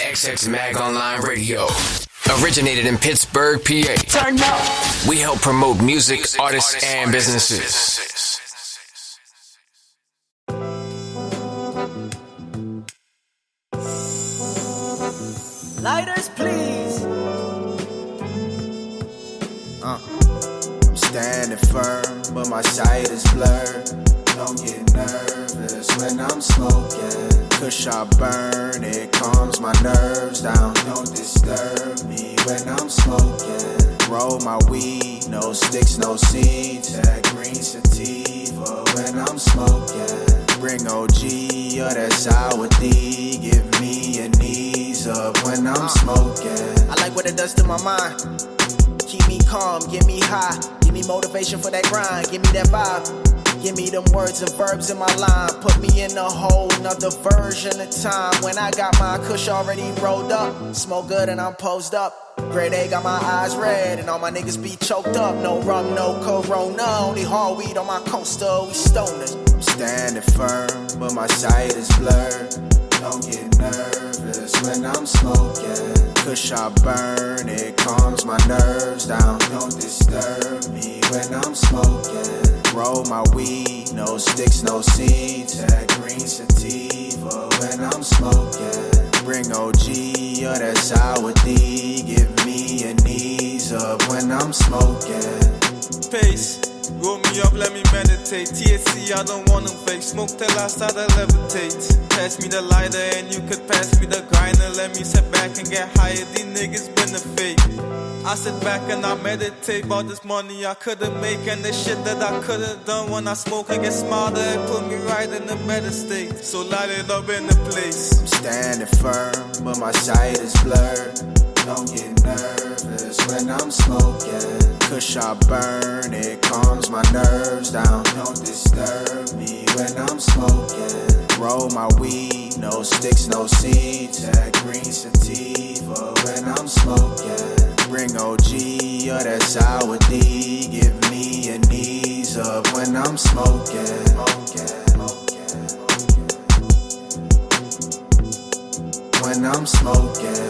HotxXMagOnlineRadio. Originated in Pittsburgh, PA. Turn up. We help promote music, artists, and businesses. Lighters, please. I'm standing firm, but my sight is blurred. Don't get nervous when I'm smoking. Kush I burn, it calms my nerves down. Don't disturb me when I'm smoking. Roll my weed, no sticks, no seeds. That green sativa when I'm smoking. Bring OG or that sour D. Give me a knees up when I'm smoking. I like what it does to my mind. Keep me calm, get me high. Give me motivation for that grind, give me that vibe. Give me them words and verbs in my line. Put me in a whole nother version of time. When I got my kush already rolled up. Smoke good and I'm posed up. Grade A got my eyes red and all my niggas be choked up. No rum, no corona, only hard weed on my coaster, we stoners. I'm standing firm, but my sight is blurred. Don't get nervous when I'm smoking. Kush I burn, it calms my nerves down. Don't disturb me when I'm smoking. Roll my weed, no sticks, no seeds. That green sativa when I'm smoking. Bring OG or that sour D. Give me a knees up when I'm smoking. Pace, roll me up, let me meditate. THC, I don't want them fake. Smoke till I start to levitate. Pass me the lighter and you could pass me the grinder. Let me sit back and get higher, these niggas been a fake. I sit back and I meditate about this money I couldn't make and the shit that I could've done. When I smoke I get smarter and put me right in a better state. So light it up in the place. I'm standing firm, but my sight is blurred. Don't get nervous when I'm smoking. Kush I burn, it calms my nerves down. Don't disturb me when I'm smoking. Roll my weed, no sticks, no seeds. That green sativa when I'm smoking. Bring OG or that sour D. Give me a knees up when I'm smoking. When I'm smoking.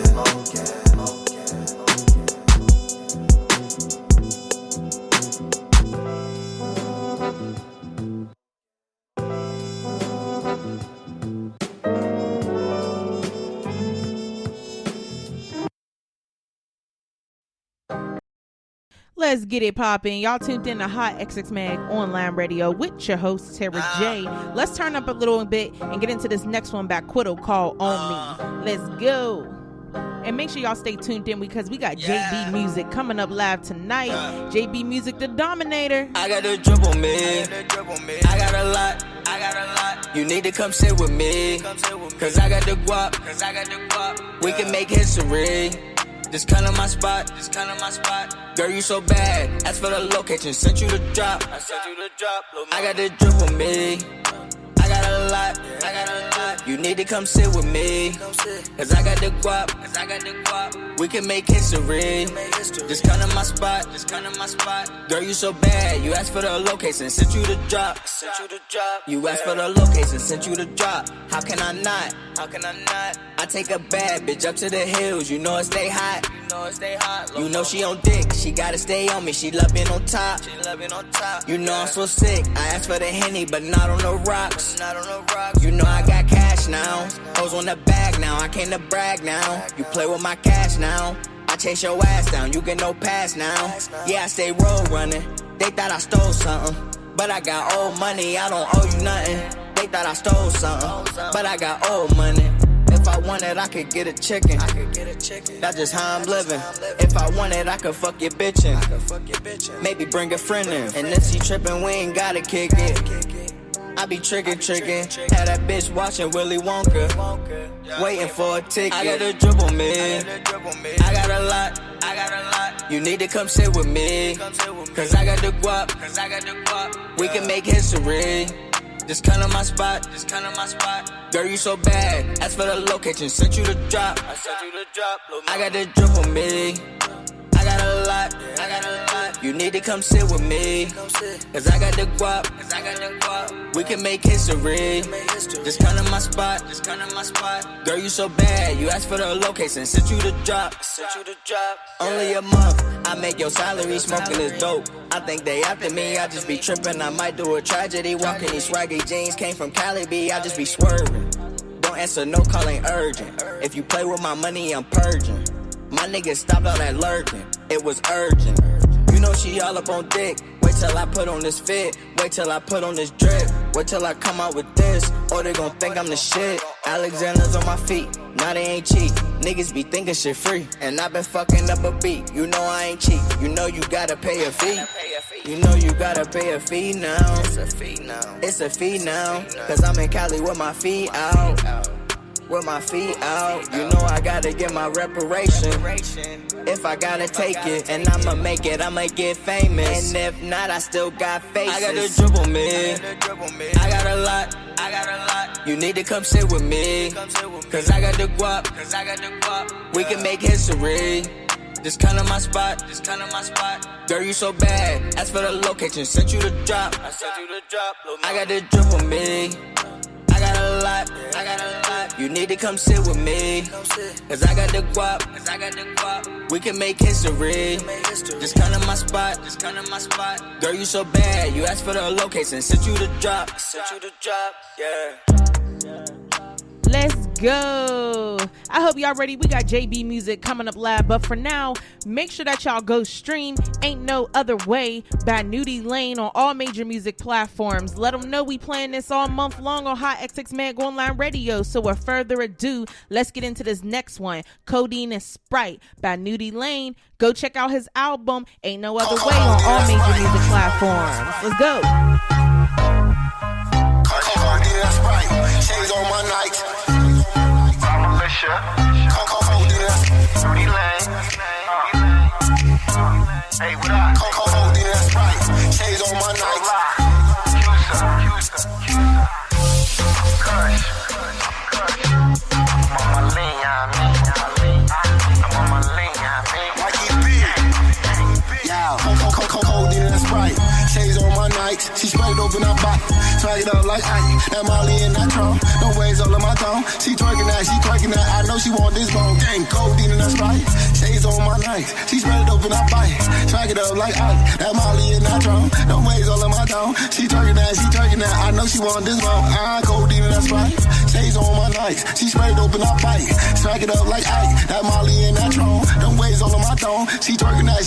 Let's get it poppin'. Y'all tuned in to HotxXMagOnlineRadio with your host, Tara J. Let's turn up a little bit and get into this next one by Quiddo called On Me. Let's go. And make sure y'all stay tuned in because we got JB Music coming up live tonight. JB Muzic Da Dominator. I got a drip on me. I got a lot. You need to come sit with me. Cause I got the guap. We can make history. This kind of my spot. Girl, you so bad. Ask for the location, sent you the drop. I got the drip on me. I got a lot. You need to come sit with me. Cause I got the guap. We can make history. This kind of my spot. Girl, you so bad. You asked for the location, sent you the drop. You asked for the location, sent you the drop. How can I not? I take a bad bitch up to the hills. You know it stay hot. You know she on dick. She gotta stay on me. She love being on top. You know I'm so sick. I asked for the Henny, but not on the rocks. You know I got cash now. Hoes on the bag now. I came to brag now. You play with my cash now. I chase your ass down. You get no pass now. Yeah, I stay road running. They thought I stole something, but I got old money. I don't owe you nothing. They thought I stole something, but I got old money. If I wanted, I could get a chicken. That's just how I'm living. If I wanted, I could fuck your bitchin'. Maybe bring a friend in. And if she trippin', we ain't gotta kick it. I be trickin'. Had that bitch watching Willy Wonka. Waiting for a ticket. I got a drip on me. I got a lot. You need to come sit with me. Cause I got the guap. We can make history. This kind of my spot. Girl, you so bad. Ask for the location, sent you the drop. I got the drip on me. I got a lot. You need to come sit with me. Cause I got the guap. We can make history. Just come to my spot. Girl, you so bad. You asked for the location. Sent you the drop. Only a month. I make your salary smoking this dope. I think they after me. I just be tripping. I might do a tragedy. Walking these swaggy jeans. Came from Cali B. I just be swerving. Don't answer, no call ain't urgent. If you play with my money, I'm purging. My niggas stopped all that lurking. It was urgent. You know she all up on dick. Wait till I put on this fit. Wait till I put on this drip. Wait till I come out with this, or they gon' think I'm the shit. Alexander's on my feet, now they ain't cheap. Niggas be thinking shit free, and I been fucking up a beat. You know I ain't cheap, you know you gotta pay a fee. You know you gotta pay a fee now. It's a fee now. Cause I'm in Cali with my feet out. With my feet out, you know I gotta get my reparation. If I gotta take it, and I'ma make it, I'ma get famous. And if not, I still got faces. I got the dribble me. I got a lot. You need to come sit with me. Cause I got the guap. We can make history. Just come to my spot. Girl, you so bad. Ask for the location. Sent you the drop. I got the dribble me. I got a lot. You need to come sit with me. Cause I got the guap. We can make history. Just come to my spot. Girl, you so bad. You asked for the location. Sent you the drop. Yeah. Let's go. I hope y'all ready. We got JB Music coming up live. But for now, make sure that y'all go stream Ain't No Other Way by Nudie Lane on all major music platforms. Let them know we playing this all month long on HotxxMagOnlineRadio. So with further ado, let's get into this next one. Codeine and Sprite by Nudie Lane. Go check out his album Ain't No Other Way on all major music platforms. Let's go. Codeine and Sprite. Chains on my Nikes. Militia. Codeine and Sprite. Hey, what up? Codeine and Sprite. Chains on my Nikes. Kush. I'm on my lean, I'm on my lean, Mikey B. Yeah. Codeine and Sprite. Chains on my Nikes. She sprayed open her body. Swag it up like ice. That Molly in that drum. No waves all in my thumb. She twerking that. I know she want this bone. Gang, codeine and that Sprite. Shades on my Nikes. She spread it open her body. Swag it up like ice. That Molly in that drum. No waves all in my thumb. She twerking that. I know she want this bone. Codeine and that Sprite. Shades on my Nikes. She spread it open her body. Swag it up like ice. That Molly in that drum. No waves all in my thumb. She twerking that.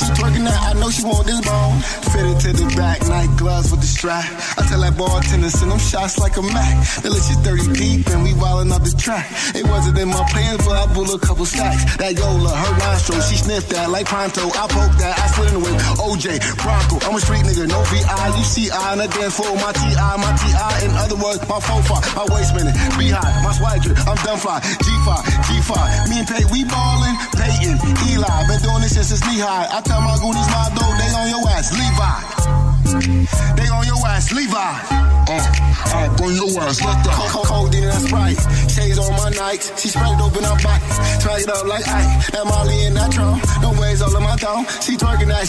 I know she want this bone. Fitted to the back. Night gloves with the strap. I tell that bartender send them shots like a Mac. The list is 30 deep and we wildin' up the track. It wasn't in my plans, but I blew a couple stacks. That Yola, her nostril, she sniffed that like Pronto. I poked that, I slid in the whip. OJ, Bronco, I'm a street nigga, no VI. You see I on the dance floor, my TI. In other words, my faux my waist minute. Beehive, my swag drip, I'm done fly. G5. Me and Pay, we ballin'. Peyton, Eli, been doing this since it's knee high. I tell my goonies, my dough, they on your ass, Levi. They on your ass, Levi. Bring your ass, let that. Codeine and Sprite. Shades on my Nikes. She sprayed open her body. Swag it up like ice. That Molly in that drum. No waves all in my thumb. She twerking that.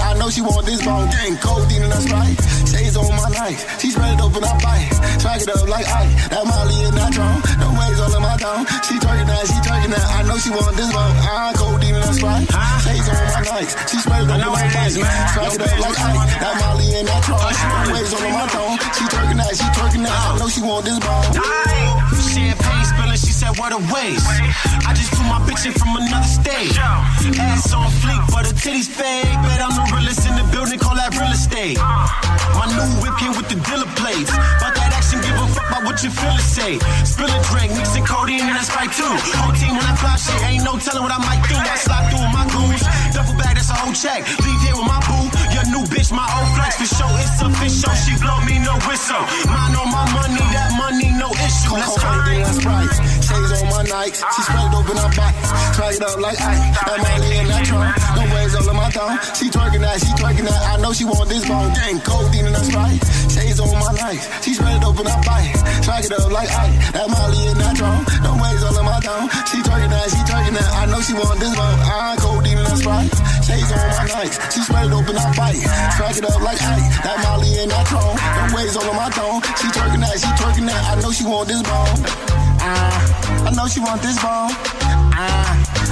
I know she want this bone. Gang, codeine and Sprite. Shades on my Nikes. She sprayed open her body. Swag it up like ice. That Molly in that drum. No waves all in my thumb. She twerking that. I know she want this bone. Codeine and Sprite. Shades on my Nikes. She sprayed open her body. Swag it up like ice. That Molly in that drum. No waves all in my thumb. She twerking that. I know she want this bone. Champagne spilling, she said, what a waste. I just flew my bitch in from another state. Ass on fleek, but her titties fake. Bet I'm the realest in the building, call that real estate. My new whip came with the dealer plates. But that action, give a fuck about what your feelings say. Spill a drink, mixing codeine and that's right too. Whole team when I fly shit, ain't no telling what I might do. I slide through with my goons. Duffel bag, that's a whole check. Leave here with my boo. Your new bitch, my old flex. For sure, it's official. She blow me no whistle. Mine on my money, that money, no issue. Let's go. Shades on my Nikes. She sprayed open her body. Swag it up like ice. That Molly in that drum. No waves all in my thumb. She twerking that. I know she want this bone. Gang, codeine and that Sprite. Shades on my Nikes. She sprayed open her body. Swag it up like ice. That Molly in that drum. No waves all in my thumb. She twerking that. I know she want this bone. Codeine and that Sprite. Shades on my nights. She spread it open, I bite. Strike it up like Ike. That Molly in that throne. Them waves all on my throne. She twerking that, she twerking that. I know she want this bone. I know she want this bone.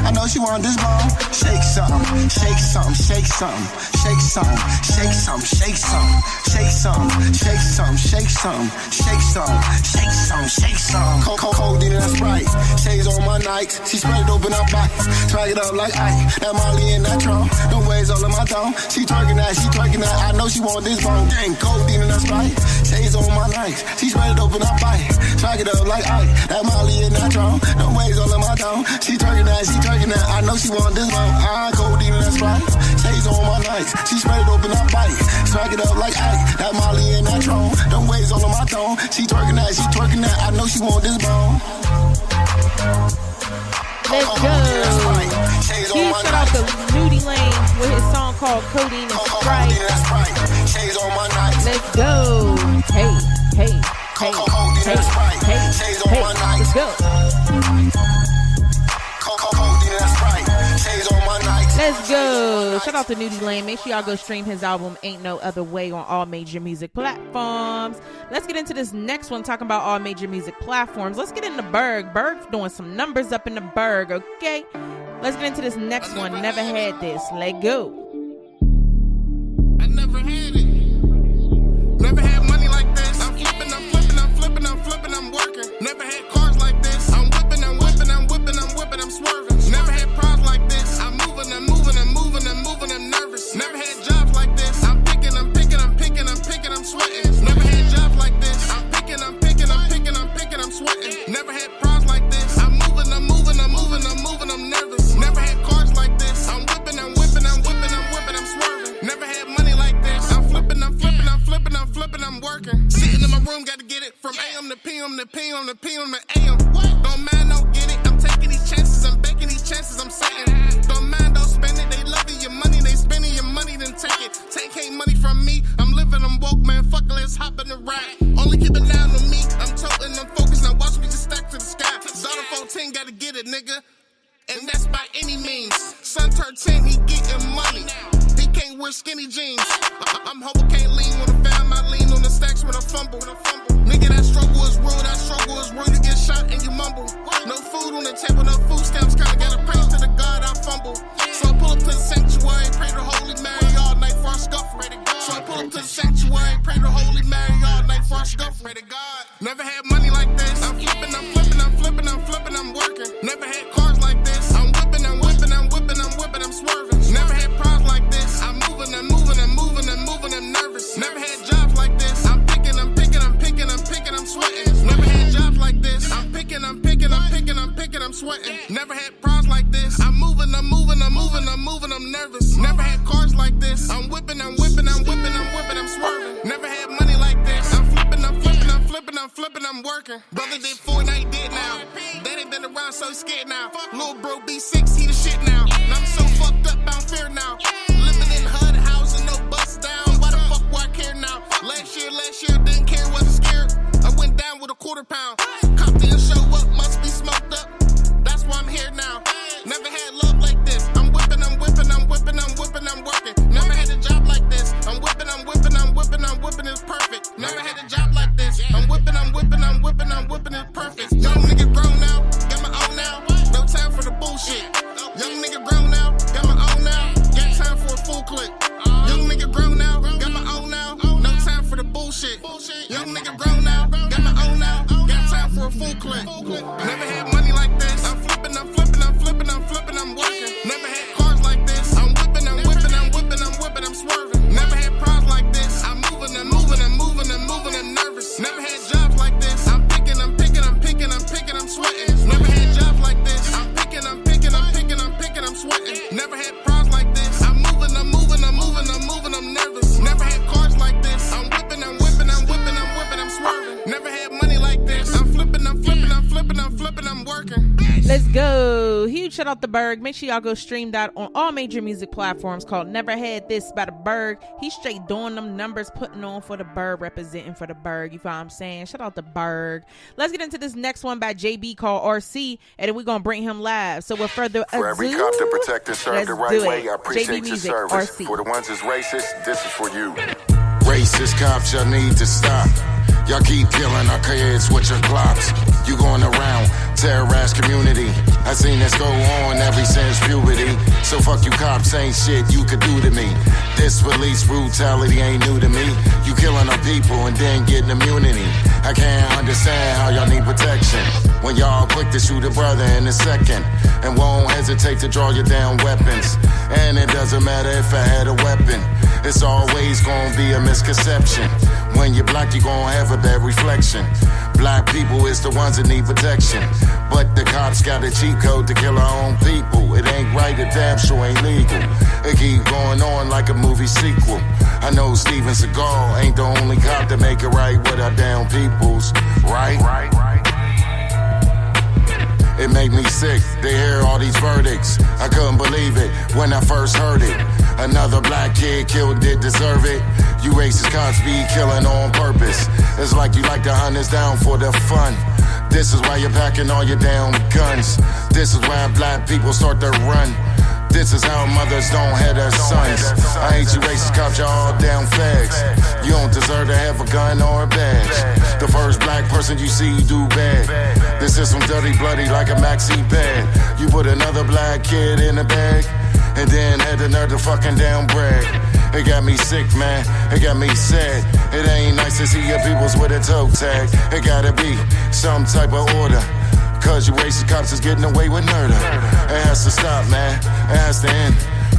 I know she want this bone. Shake something, shake something, shake something, shake something, shake something, shake something, shake something, shake something, shake something, shake something, shake something, shake something. Codeine and Sprite, shades on my Nikes. She spread it open, I bite. Drag it up like Ike. That Molly in that throne. Them waves all in my thumb. She twerking that, she twerking that. I know she want this bone. Dang, codeine and Sprite, shades on my Nikes. She spread it open, I bite. Drag it up like Ike. That Molly in that throne. Them waves all in my thumb. She twerking that, she twerking that. I know she want this bone. Codeine and Sprite, shades on my Nikes. She spread it open, I bite. Drag it up like Ike. That Molly in that throne. Them waves all in my thumb. She twerking that, she twerking that. I know she want this bone. Let's go. Huge shout out to Nudie Lane with his song called Codeine and Sprite. Let's go. Hey, hey, hey, hey, hey, hey. Let's go. Let's go. Shout out to Nudie Lane. Make sure y'all go stream his album Ain't No Other Way on all major music platforms. Let's get into this next one, talking about all major music platforms. Let's get into Berg. Berg's doing some numbers up in the Berg, okay? Let's get into this next one. Never had this. Let go. I never had it. Never had money like this. I'm flipping, I'm flipping, I'm flipping, I'm flipping, I'm working. Never had cars like this. I'm whipping, I'm whipping, I'm whipping, I'm whipping, I'm swerving. Never had pros like this. I'm moving, I'm moving, I'm moving, I'm moving, I'm nervous. Never had jobs like this. I'm picking, I'm picking, I'm picking, I'm picking, I'm sweating. Never had jobs like this. I'm picking, I'm picking, I'm picking, I'm picking, I'm sweating. Never had pros like this. I'm moving, I'm moving, I'm moving, I'm moving, I'm nervous. Never had cars like this. I'm whipping, I'm whipping, I'm whipping, I'm whipping, I'm swerving. Never had money like this. I'm flipping, I'm flipping, I'm flipping, I'm flipping, I'm working. Sitting in my room, gotta get it from AM to PM to PM to PM to AM. Don't mind, don't get it. I'm taking these chances, I'm baking these chances, I'm setting. Don't mind, don't spend it. They loving your money, they spending your money, then take it. Take ain't money from me. I'm living, I'm woke, man. Fuck it, let's hop in the ride. Only keep it down to me. I'm toting, I'm focused. Now watch me just stack to the sky. Zona 14, gotta get it, nigga. And that's by any means. Son turned 10, he getting money. He can't wear skinny jeans. I'm humble, can't lean when I found my lean on the stacks when I fumble. Nigga, that struggle is real, that struggle is real. You get shot and you mumble. No food on the table, no food stamps. Kinda gotta pray to the God I fumble. So I pull up to the sanctuary, pray to Holy Mary all night for I scuffle. So I pull up to the sanctuary, pray to Holy Mary all night for I scuffle. Pray to God. Never had money like this. I'm flipping, I'm flipping, I'm flipping, I'm flipping, I'm working. Never had cars like this. I'm whipping, I'm whipping, I'm whipping, I'm whipping, I'm swerving. Never had pros like this. I'm moving, I'm moving, I'm moving, I'm moving, I'm nervous. Never had jobs like this. I'm picking, I'm picking, I'm picking, I'm picking, I'm sweating. Never had jobs like this. I'm picking, I'm picking, I'm picking, I'm picking, I'm sweating. Never had pros like this. I'm moving, I'm moving, I'm moving, I'm moving, I'm nervous. Never had cars like this. I'm whipping, I'm whipping, I'm whipping, I'm whipping, I'm swerving. Never had money like this. I'm flipping, I'm flipping, I'm flipping, I'm flipping, I'm working. Brother did 4, now he dead now. They ain't been around, so he's scared now. Little bro B6, he the shit now. And I'm so fucked up, I don't fear now. Living in HUD housing, no bus down. Why the fuck would I care now? Last year, didn't care, wasn't scared. I went down with a £1/4. Cop didn't show up, must be smoked up. That's why I'm here now. Never had love like this. I'm whipping, I'm whipping, I'm whipping, I'm whipping, I'm working. Never had a job like this. I'm whipping, I'm whipping, I'm whipping, I'm whipping, it's perfect. Never had a job like this. I'm whipping, I'm whipping, I'm whipping, I'm whipping, it's perfect. Young nigga grown now, got my own now. No time for the bullshit. Young nigga grown now, got my own now. Got time for a full clip. Young nigga grown now, got my own now. No time for the bullshit. Young nigga grown now, got my own now. Got time for a full clip. Let's go. Huge shout out to Berg. Make sure y'all go stream that on all major music platforms called Never Had This by the Berg. He's straight doing them numbers, putting on for the Berg, representing for the Berg. You feel what I'm saying? Shout out to Berg. Let's get into this next one by JB called RC, and then we're going to bring him live. So with further ado, for every cop that protect and serve the right way, I appreciate JB your Music, service. RC. For the ones that's racist, this is for you. Racist cops, y'all need to stop. Y'all keep killing our kids with your Glocks. You going around, terrorize community. I seen this go on ever since puberty. So fuck you cops, ain't shit you could do to me. This police brutality ain't new to me. You killing our people and then getting immunity. I can't understand how y'all need protection when y'all quick to shoot a brother in a second and won't hesitate to draw your down weapons. And it doesn't matter if I had a weapon. It's always gonna be a misconception. When you're black, you're gonna have a bad reflection. Black people is the ones that need protection, but the cops got a cheat code to kill our own people. It ain't right, it damn sure ain't legal. It keep going on like a movie sequel. I know Steven Seagal ain't the only cop that make it right with our damn peoples, right? It make me sick to hear all these verdicts. I couldn't believe it when I first heard it. Another black kid killed, did deserve it. You racist cops be killing on purpose. It's like you like to hunt us down for the fun. This is why you're packing all your damn guns. This is why black people start to run. This is how mothers don't have their sons. I hate you racist cops, y'all all damn fags. You don't deserve to have a gun or a badge. The first black person you see do bad. This is some dirty bloody like a maxi pad. You put another black kid in a bag and then had the nerve to fucking down brag. It got me sick, man. It got me sad. It ain't nice to see your peoples with a toe tag. It gotta be some type of order. Cause you racist cops is getting away with murder. It has to stop, man. It has to end.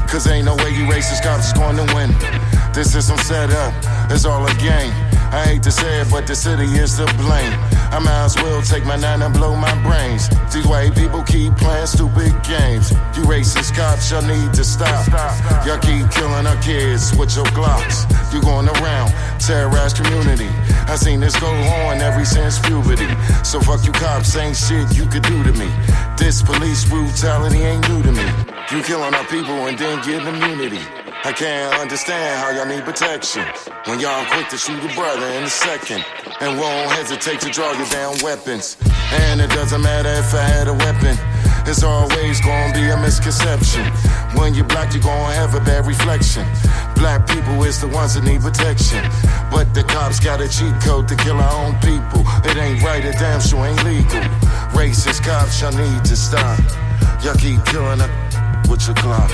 Cause ain't no way you racist cops is going to win. This is some setup. It's all a game. I hate to say it, but the city is to blame. I might as well take my 9 and blow my brains. These white people keep playing stupid games. You racist cops, y'all need to stop. Y'all keep killing our kids with your Glocks. You going around, terrorize community. I seen this go on ever since puberty. So fuck you cops, ain't shit you could do to me. This police brutality ain't new to me. You killing our people and then getting immunity. I can't understand how y'all need protection when y'all quick to shoot a brother in a second and won't hesitate to draw your down weapons. And it doesn't matter if I had a weapon. It's always gonna be a misconception. When you're black, you're gonna have a bad reflection. Black people is the ones that need protection, but the cops got a cheat code to kill our own people. It ain't right, it damn sure ain't legal. Racist cops, y'all need to stop. Y'all keep killing up with your Glock.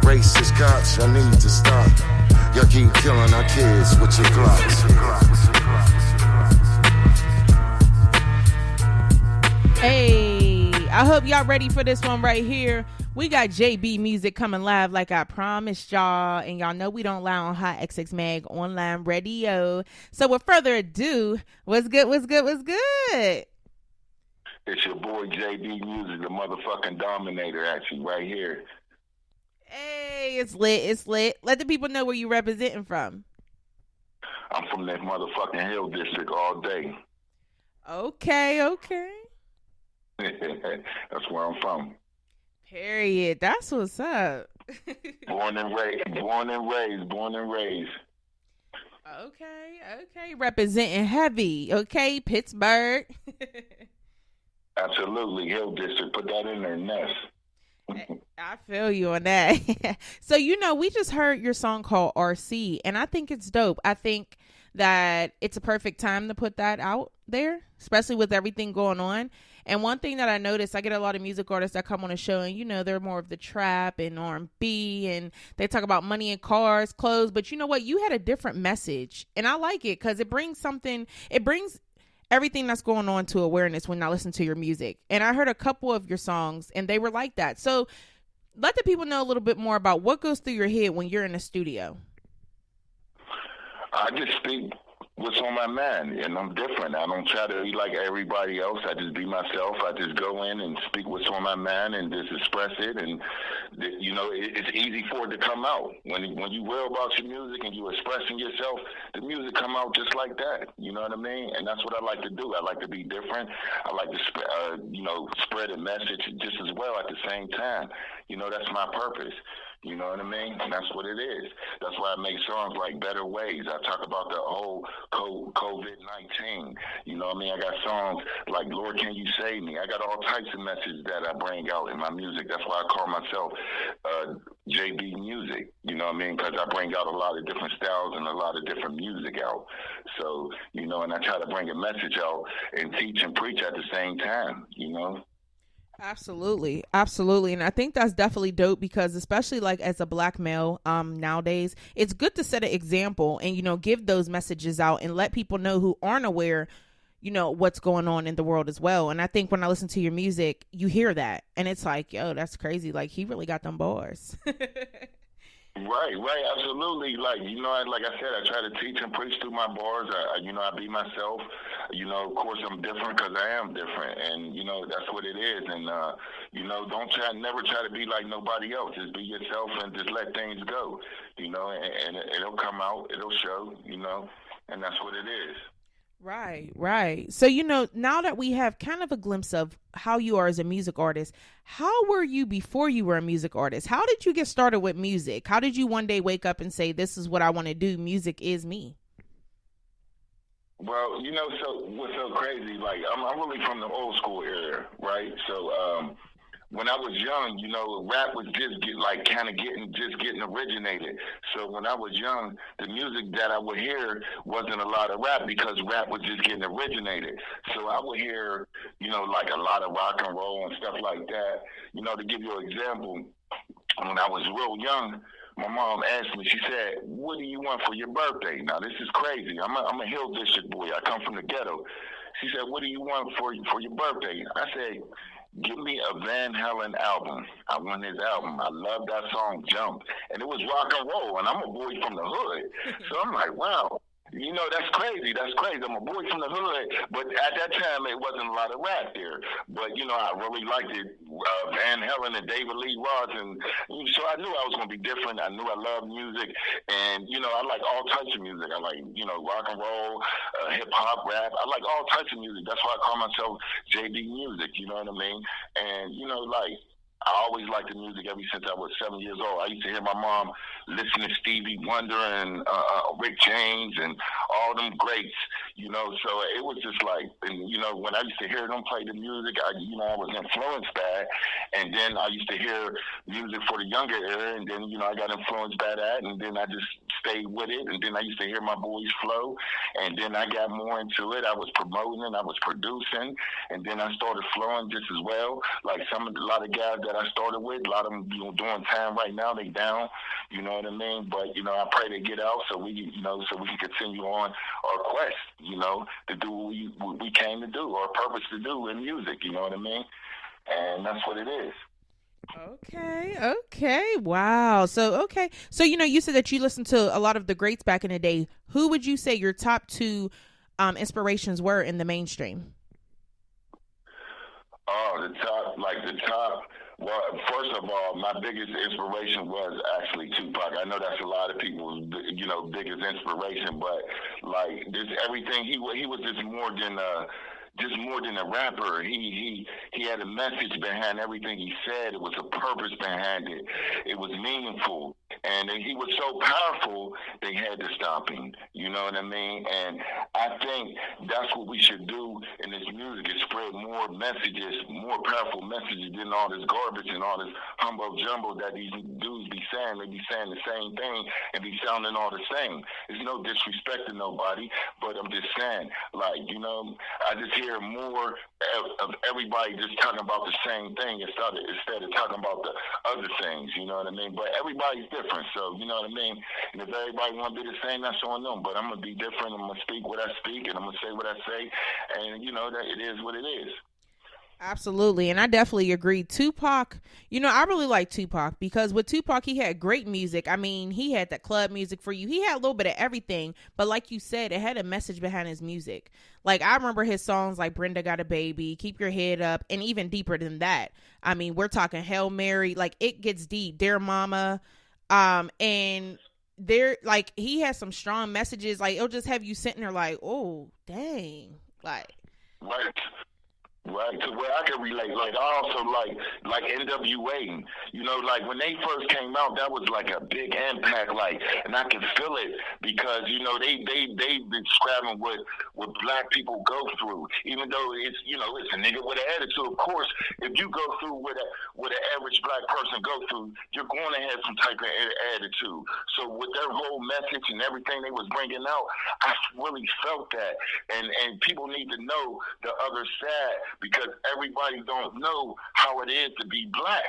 Racist cops, y'all need to stop. Y'all keep killing our kids with your Glocks. Hey, I hope y'all ready for this one right here. We got JB Music coming live like I promised y'all. And y'all know we don't lie on HotxXMag Online Radio. So with further ado, what's good? It's your boy JB Music, the motherfucking Dominator, actually, right here. Hey, it's lit. Let the people know where you representing from. I'm from that motherfucking Hill District all day. Okay. That's where I'm from. Period. That's what's up. Born and raised. Okay. Representing heavy. Okay, Pittsburgh. Absolutely. Hill District. Put that in there, Ness. I feel you on that. So, we just heard your song called RC, and I think it's dope. I think that it's a perfect time to put that out there, especially with everything going on. And one thing that I noticed, I get a lot of music artists that come on the show and, they're more of the trap and R&B, and they talk about money and cars, clothes. But you know what? You had a different message, and I like it because it brings everything that's going on to awareness when I listen to your music. And I heard a couple of your songs and they were like that. So let the people know a little bit more about what goes through your head when you're in the studio. I just speak what's on my mind, and I'm different. I don't try to be like everybody else. I just be myself. I just go in and speak what's on my mind and just express it, and it's easy for it to come out. When you real about your music and you expressing yourself, the music come out just like that. You know what I mean? And that's what I like to do. I like to be different. I like to spread a message just as well at the same time. That's my purpose. You know what I mean? And that's what it is. That's why I make songs like Better Ways. I talk about the whole COVID-19. You know what I mean? I got songs like Lord, Can You Save Me? I got all types of messages that I bring out in my music. That's why I call myself JB Music. You know what I mean? Because I bring out a lot of different styles and a lot of different music out. So, and I try to bring a message out and teach and preach at the same time, Absolutely. And I think that's definitely dope because especially like as a black male nowadays, it's good to set an example and, give those messages out and let people know who aren't aware, what's going on in the world as well. And I think when I listen to your music, you hear that and it's like, yo, that's crazy. Like he really got them bars. Right, absolutely. Like I said, I try to teach and preach through my bars. I be myself. Of course, I'm different because I am different, and that's what it is. And never try to be like nobody else. Just be yourself and just let things go. And it'll come out, it'll show. And that's what it is. Right. So, now that we have kind of a glimpse of how you are as a music artist, how were you before you were a music artist? How did you get started with music? How did you one day wake up and say, this is what I want to do? Music is me. Well, so what's so crazy, like I'm really from the old school era, right? So, when I was young, rap was just getting originated. So when I was young, the music that I would hear wasn't a lot of rap because rap was just getting originated. So I would hear, like a lot of rock and roll and stuff like that. To give you an example, when I was real young, my mom asked me, she said, what do you want for your birthday? Now, this is crazy. I'm a Hill District boy. I come from the ghetto. She said, what do you want for your birthday? I said, give me a Van Halen album. I want his album. I love that song, Jump. And it was rock and roll, and I'm a boy from the hood. So I'm like, wow. That's crazy. I'm a boy from the hood, but at that time, it wasn't a lot of rap there. But, I really liked it, Van Halen and David Lee Roth. And so I knew I was going to be different. I knew I loved music. And, I like all types of music. I like, rock and roll, hip-hop, rap. I like all types of music. That's why I call myself JB Music, you know what I mean? And, I always liked the music ever since I was 7 years old. I used to hear my mom listen to Stevie Wonder and Rick James and all them greats, So it was just like, and when I used to hear them play the music, I was influenced by it. And then I used to hear music for the younger era, and then I got influenced by that, and then I just stayed with it. And then I used to hear my boys flow, and then I got more into it. I was promoting it, I was producing, and then I started flowing just as well. Like a lot of guys that I started with, a lot of them doing time right now, they down, you know what I mean? But I pray they get out so we can continue on our quest, to do what we came to do, our purpose to do in music, you know what I mean? And that's what it is. Okay. Wow. So you said that you listened to a lot of the greats back in the day. Who would you say your top two inspirations were in the mainstream? Oh, the top. Well, first of all, my biggest inspiration was actually Tupac. I know that's a lot of people's, biggest inspiration, but like this, everything he was just more than a rapper. He had a message behind everything he said. It was a purpose behind it. It was meaningful. And he was so powerful, they had to stop him. You know what I mean? And I think that's what we should do in this music, is spread more messages, more powerful messages than all this garbage and all this humbo jumbo that these dudes be saying. They be saying the same thing and be sounding all the same. There's no disrespect to nobody, but I'm just saying, like, I just hear more of everybody just talking about the same thing instead of talking about the other things, you know what I mean? But everybody's different, so you know what I mean? And if everybody want to be the same, that's on them. But I'm going to be different. I'm going to speak what I speak, and I'm going to say what I say, and that it is what it is. Absolutely. And I definitely agree. Tupac, I really like Tupac because with Tupac, he had great music. I mean, he had that club music for you. He had a little bit of everything. But like you said, it had a message behind his music. Like, I remember his songs like Brenda Got a Baby, Keep Your Head Up, and even deeper than that. I mean, we're talking Hail Mary. Like, it gets deep. Dear Mama. And there, like, he has some strong messages. Like, it'll just have you sitting there like, oh, dang. Like, Right. Right, to where I can relate. Like, I also like NWA. Like when they first came out, that was like a big impact. Like, and I can feel it because they describing what black people go through. Even though it's it's a nigga with an attitude. Of course, if you go through what an average black person go through, you're going to have some type of attitude. So with their whole message and everything they was bringing out, I really felt that. And people need to know the other side, because everybody don't know how it is to be black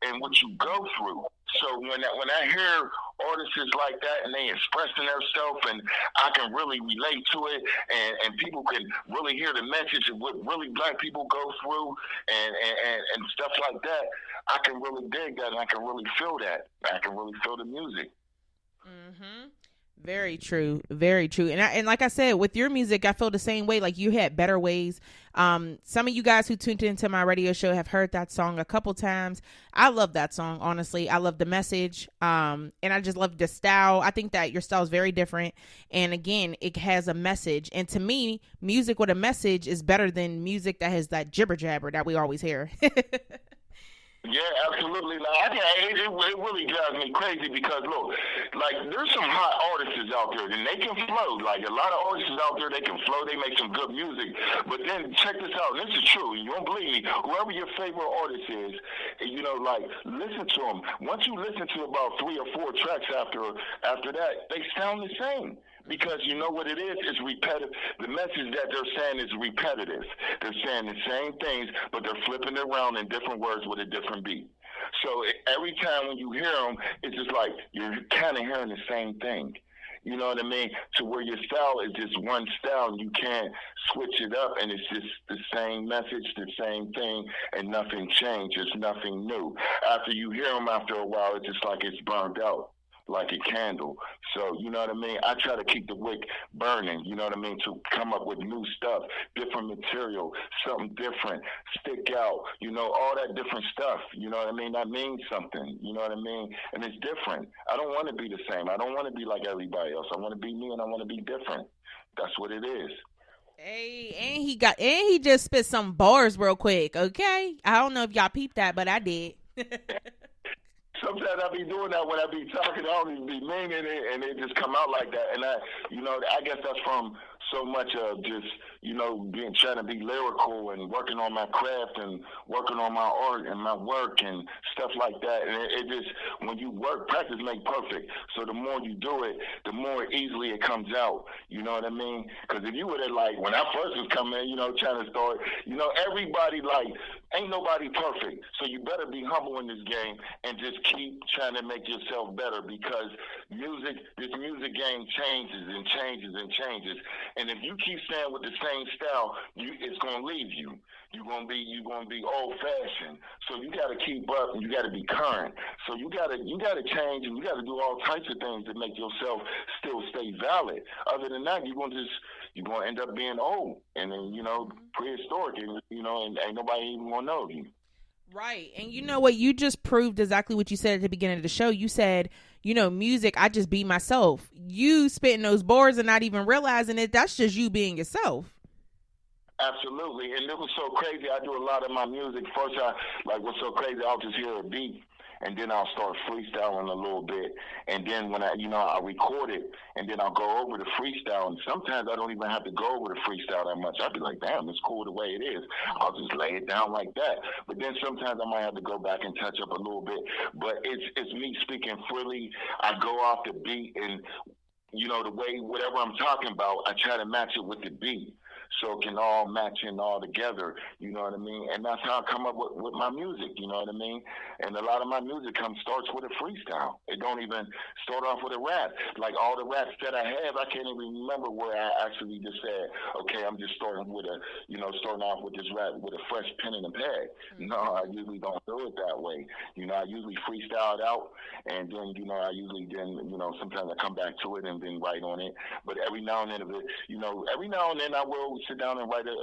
and what you go through. So when I hear artists like that and they expressing themselves, and I can really relate to it, and people can really hear the message of what really black people go through and stuff like that, I can really dig that, and I can really feel that. I can really feel the music. Mm-hmm. Very true. Very true. And like I said, with your music, I feel the same way. Like, you had Better Ways. Some of you guys who tuned into my radio show have heard that song a couple times. I love that song, honestly. I love the message. And I just love the style. I think that your style is very different. And again, it has a message. And to me, music with a message is better than music that has that jibber jabber that we always hear. Yeah, absolutely. Like, it really drives me crazy because, look, like, there's some hot artists out there, and they can flow. Like, a lot of artists out there, they can flow. They make some good music. But then, check this out, and this is true. You won't believe me. Whoever your favorite artist is, like, listen to them. Once you listen to about 3 or 4 tracks after that, they sound the same. Because you know what it is? It's repetitive. The message that they're saying is repetitive. They're saying the same things, but they're flipping it around in different words with a different beat. So every time when you hear them, it's just like you're kind of hearing the same thing. You know what I mean? To where your style is just one style, and you can't switch it up, and it's just the same message, the same thing, and nothing changes, nothing new. After you hear them after a while, it's just like it's burned out, like a candle. So, you know what I mean? I try to keep the wick burning, you know what I mean, to come up with new stuff, different material, something different, stick out, all that different stuff, you know what I mean? That means something, you know what I mean? And it's different. I don't want to be the same. I don't want to be like everybody else. I want to be me, and I want to be different. That's what it is. Hey, and he just spit some bars real quick, okay? I don't know if y'all peeped that, but I did. Sometimes I be doing that when I be talking. I don't even be meaning it, and it just come out like that. And I guess that's from so much of just, trying to be lyrical and working on my craft and working on my art and my work and stuff like that. And it just, when you work, practice make perfect. So the more you do it, the more easily it comes out. You know what I mean? Because if you would have, like, when I first was coming, trying to start, everybody, like, ain't nobody perfect. So you better be humble in this game and just keep trying to make yourself better, because this music game changes and changes and changes. And if you keep staying with the same style, it's gonna leave you. You're gonna be old fashioned. So you gotta keep up, and you gotta be current. So you gotta change, and you gotta do all types of things to make yourself still stay valid. Other than that, you're gonna end up being old, and then prehistoric, and and ain't nobody even gonna know you. Right. And you know what? You just proved exactly what you said at the beginning of the show. You said, music, I just be myself. You spitting those bars and not even realizing it. That's just you being yourself. Absolutely. And it was so crazy. I do a lot of my music. First, what's so crazy, I'll just hear a beat, and then I'll start freestyling a little bit. And then when I record it, and then I'll go over the freestyle. And sometimes I don't even have to go over the freestyle that much. I'll be like, damn, it's cool the way it is. I'll just lay it down like that. But then sometimes I might have to go back and touch up a little bit. But it's me speaking freely. I go off the beat, and the way, whatever I'm talking about, I try to match it with the beat. so it can all match in all together, you know what I mean? And that's how I come up with my music, you know what I mean? And a lot of my music starts with a freestyle. It don't even start off with a rap. Like all the raps that I have, I can't even remember where I actually just said, okay, I'm just starting off with this rap with a fresh pen and a pad. No, I usually don't do it that way. You know, I usually freestyle it out, and then, you know, sometimes I come back to it and then write on it. But every now and then, I will sit down and write a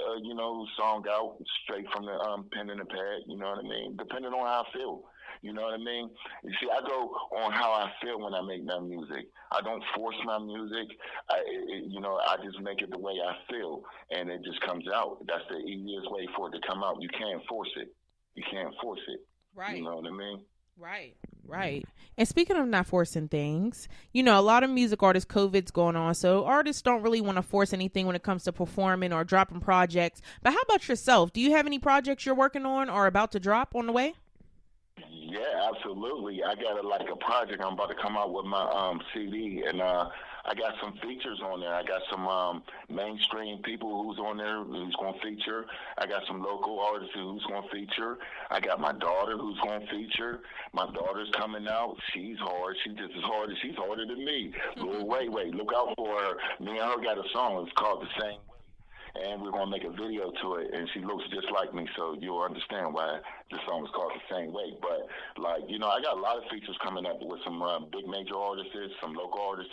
song out straight from the pen and the pad, you know what I mean? Depending on how I feel. You know what I mean? You see, I go on how I feel when I make my music. I don't force my music. I just make it the way I feel, and it just comes out. That's the easiest way for it to come out. You can't force it. Right. You know what I mean? Right. And speaking of not forcing things, you know, a lot of music artists, COVID's going on, so artists don't really want to force anything when it comes to performing or dropping projects. But how about yourself? Do you have any projects you're working on or about to drop on the way? Yeah, absolutely. I got a project. I'm about to come out with my CD, and I got some features on there. I got some mainstream people who's on there who's going to feature. I got some local artists who's going to feature. I got my daughter who's going to feature. My daughter's coming out. She's hard. She's just as hard as she's harder than me. Wait, look out for her. Me and her got a song. It's called The Same Way. And we're going to make a video to it, and she looks just like me, so you'll understand why the song is called The Same Way. But, I got a lot of features coming up with some big major artists, some local artists.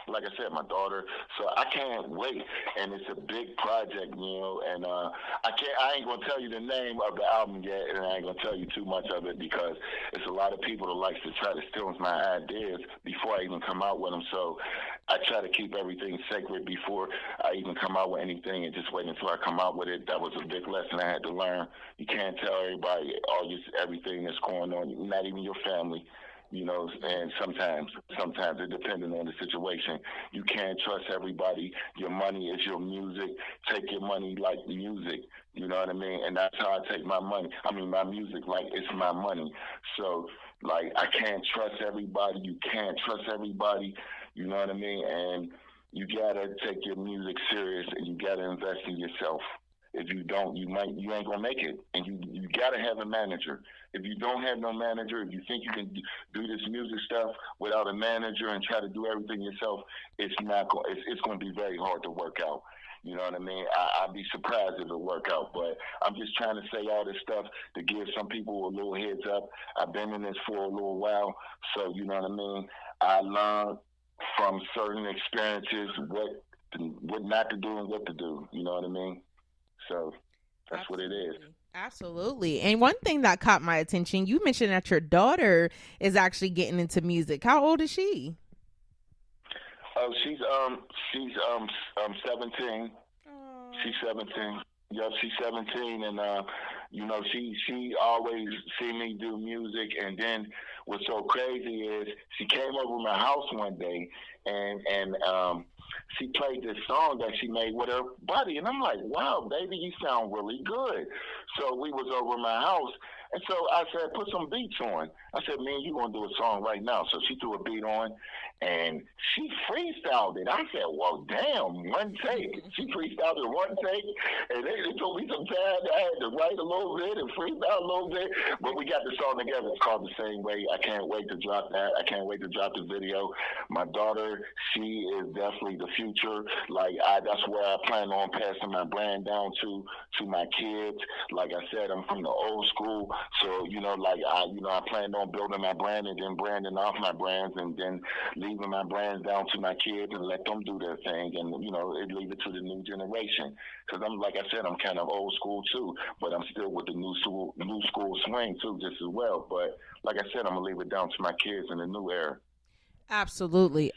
Like I said, my daughter. So I can't wait, and it's a big project, and I ain't going to tell you the name of the album yet, and I ain't going to tell you too much of it because it's a lot of people that likes to try to steal my ideas before I even come out with them. So I try to keep everything sacred before I even come out with anything and just wait until I come out with it. That was a big lesson I had to learn. You can't tell everybody everything that's going on, not even your family, and sometimes it depending on the situation. You can't trust everybody. Your money is your music. Take your money like music, you know what I mean? And that's how I take my music like it's my money. So, I can't trust everybody. You can't trust everybody, you know what I mean? And you gotta take your music serious, and you gotta invest in yourself. If you don't, you ain't gonna make it. And you gotta have a manager. If you don't have no manager, if you think you can do this music stuff without a manager and try to do everything yourself, it's gonna be very hard to work out. You know what I mean? I'd be surprised if it work out, but I'm just trying to say all this stuff to give some people a little heads up. I've been in this for a little while, so you know what I mean? I learned from certain experiences what not to do and what to do. You know what I mean? So that's Absolutely. What it is. Absolutely. And one thing that caught my attention, you mentioned that your daughter is actually getting into music. How old is she? Oh, she's 17. She's 17. Yep, she's 17, and she always see me do music. And then what's so crazy is she came over my house one day, and she played this song that she made with her buddy, and I'm like, wow, baby, you sound really good. So we was over my house, and so I said, put some beats on. I said, man, you gonna do a song right now. So she threw a beat on, and she freestyled it. I said, well, damn, one take. She freestyled it one take, and it took me some time. I had to write a little bit and freestyle a little bit, but we got the song together. It's called The Same Way. I can't wait to drop that. I can't wait to drop the video. My daughter, she is definitely the future. That's where I plan on passing my brand down to my kids. Like I said, I'm from the old school, so I planned on building my brand and then branding off my brands and then leaving my brands down to my kids and let them do their thing and leave it to the new generation. Because I'm kind of old school too, but I'm still with the new school swing too, just as well. But like I said, I'm gonna leave it down to my kids in the new era. Absolutely.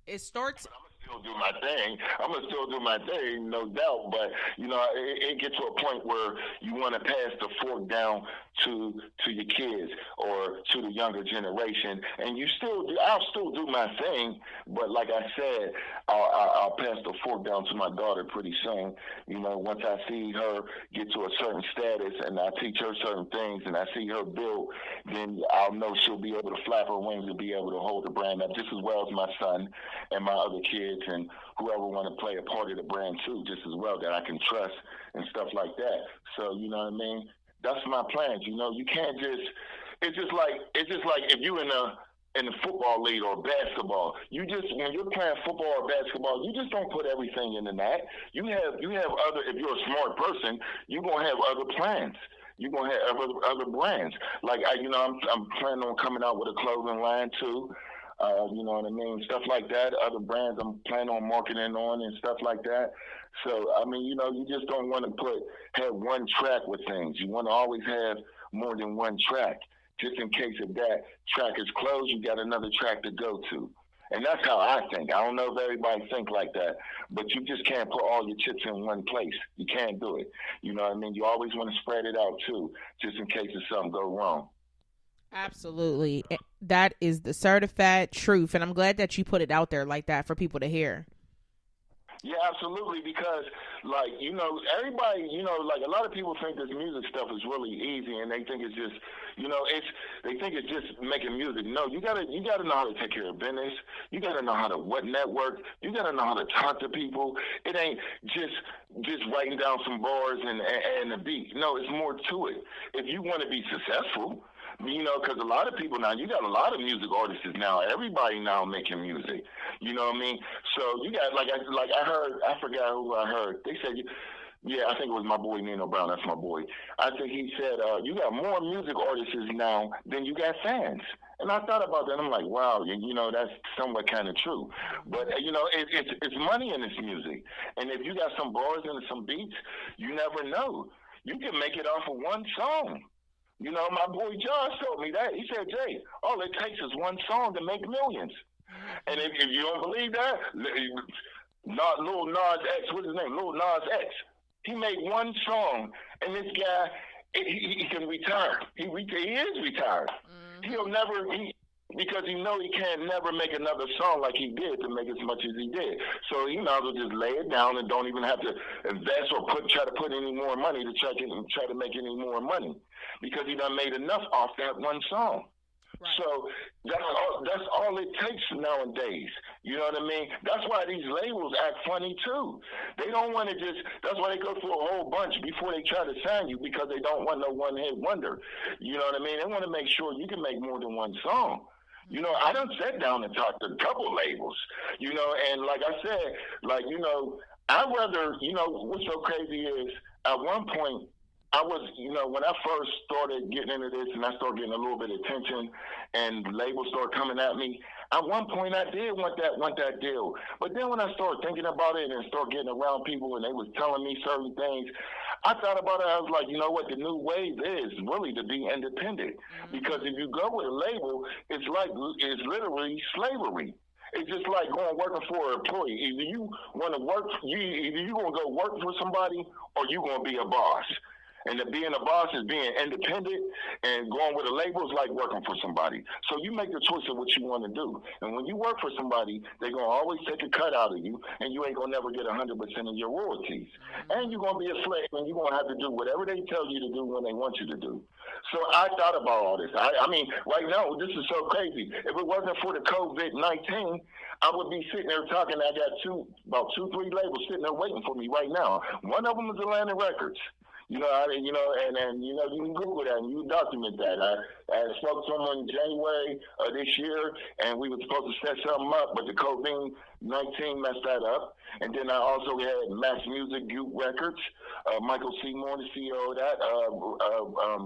It starts. I'm gonna still do my thing, no doubt. But it gets to a point where you want to pass the fork down to your kids or to the younger generation, and I'll still do my thing, but like I said, I'll pass the fork down to my daughter pretty soon. Once I see her get to a certain status and I teach her certain things and I see her build, then I'll know she'll be able to flap her wings and be able to hold the brand up just as well as my son and my other kids and whoever want to play a part of the brand too, just as well, that I can trust and stuff like that. So, you know what I mean? That's my plans. You can't just. It's just like if you in the football league or basketball, when you're playing football or basketball, you just don't put everything in the net. You have other. If you're a smart person, you're gonna have other plans. You're gonna have other brands. Like I'm planning on coming out with a clothing line too. You know what I mean? Stuff like that. Other brands I'm planning on marketing on and stuff like that. So, I mean, you just don't want to have one track with things. You want to always have more than one track. Just in case if that track is closed, you got another track to go to. And that's how I think. I don't know if everybody think like that, but you just can't put all your chips in one place. You can't do it. You know what I mean? You always want to spread it out too, just in case if something go wrong. Absolutely. That is the certified truth. And I'm glad that you put it out there like that for people to hear. Yeah, absolutely. Because, everybody, a lot of people think this music stuff is really easy, and they think it's just, they think it's just making music. No, you gotta know how to take care of business. You gotta know how to network. You gotta know how to talk to people. It ain't just writing down some bars and a beat. No, it's more to it. If you want to be successful. Because a lot of people now, you got a lot of music artists now. Everybody now making music. You know what I mean? So you got I forgot who I heard. They said, yeah, I think it was my boy Nino Brown. That's my boy. I think he said you got more music artists now than you got fans. And I thought about that. And I'm like, wow, that's somewhat kind of true. But it's money in this music. And if you got some bars and some beats, you never know. You can make it off of one song. My boy John told me that. He said, Jay, all it takes is one song to make millions. And if you don't believe that, Lil Nas X, what's his name? Lil Nas X. He made one song, and this guy, he can retire. He is retired. He'll never, because he can't never make another song like he did to make as much as he did. So he might as well just lay it down and don't even have to invest or try to put any more money to try to make any more money, because he done made enough off that one song. Right. So that's all it takes nowadays. You know what I mean? That's why these labels act funny too. They don't want to that's why they go through a whole bunch before they try to sign you, because they don't want no one-hit wonder. You know what I mean? They want to make sure you can make more than one song. I done sat down and talked to a couple labels, and like I said, I'd rather, what's so crazy is at one point, I was, when I first started getting into this and I started getting a little bit of attention and labels started coming at me, at one point I did want that deal. But then when I started thinking about it and started getting around people and they was telling me certain things, I thought about it. I was like, you know what? The new wave is really to be independent. Because if you go with a label, it's literally slavery. It's just like working for an employee. Either you want to work, either you gonna go work for somebody, or you gonna be a boss. And being a boss is being independent, and going with a label is like working for somebody. So you make the choice of what you want to do. And when you work for somebody, they're going to always take a cut out of you, and you ain't going to never get 100% of your royalties. And you're going to be a slave, and you're going to have to do whatever they tell you to do when they want you to do. So I thought about all this. I mean, right now, this is so crazy. If it wasn't for the COVID-19, I would be sitting there talking. I got about 2-3 labels sitting there waiting for me right now. One of them is Atlantic Records. And you can Google that and you can document that. I spoke to him in January of this year, and we were supposed to set something up, but the COVID-19 messed that up. And then I also had Mass Music Group Records, Michael Seymour, the CEO of that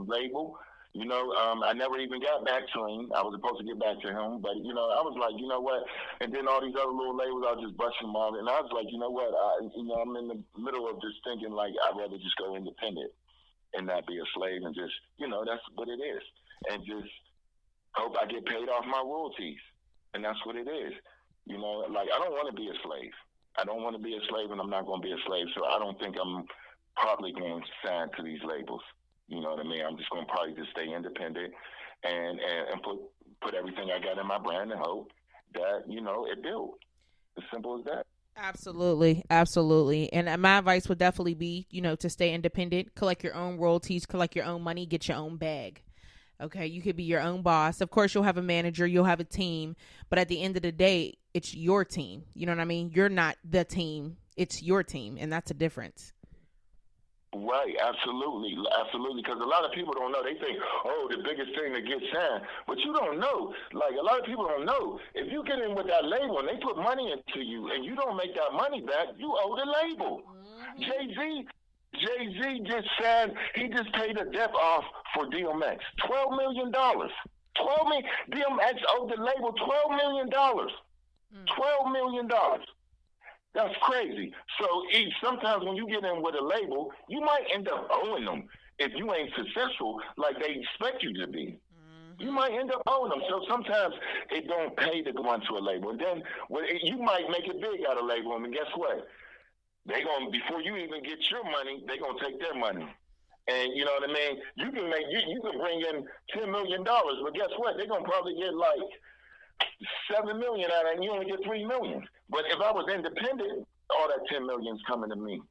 label. I never even got back to him. I was supposed to get back to him, but, I was like, you know what? And then all these other little labels, I was just busting them out. And I was like, you know what? I'm in the middle of just thinking, like, I'd rather just go independent and not be a slave and just, that's what it is. And just hope I get paid off my royalties. And that's what it is. I don't want to be a slave. I don't want to be a slave, and I'm not going to be a slave. So I don't think I'm probably going to sign to these labels. You know what I mean? I'm just going to probably just stay independent and put everything I got in my brand and hope that, you know, it builds. As simple as that. Absolutely. Absolutely. And my advice would definitely be, you know, to stay independent, collect your own royalties, collect your own money, get your own bag. Okay. You could be your own boss. Of course, you'll have a manager, you'll have a team, but at the end of the day, it's your team. You know what I mean? You're not the team. It's your team. And that's a difference. Right, absolutely, because a lot of people don't know. They think, oh, the biggest thing to get signed, but you don't know. Like, a lot of people don't know. If you get in with that label and they put money into you and you don't make that money back, you owe the label. Jay-Z just signed, he just paid a debt off for DMX, $12 million. DMX owed the label $12 million. $12 million. That's crazy. So sometimes when you get in with a label, you might end up owing them if you ain't successful like they expect you to be. You might end up owing them. So sometimes it don't pay to go onto a label. And then you might make it big out of label. And guess what? Before you even get your money, they're going to take their money. And you know what I mean? You can bring in $10 million, but guess what? They're going to probably get like $7 million out of it, and you only get $3 million. But if I was independent, all that $10 million is coming to me.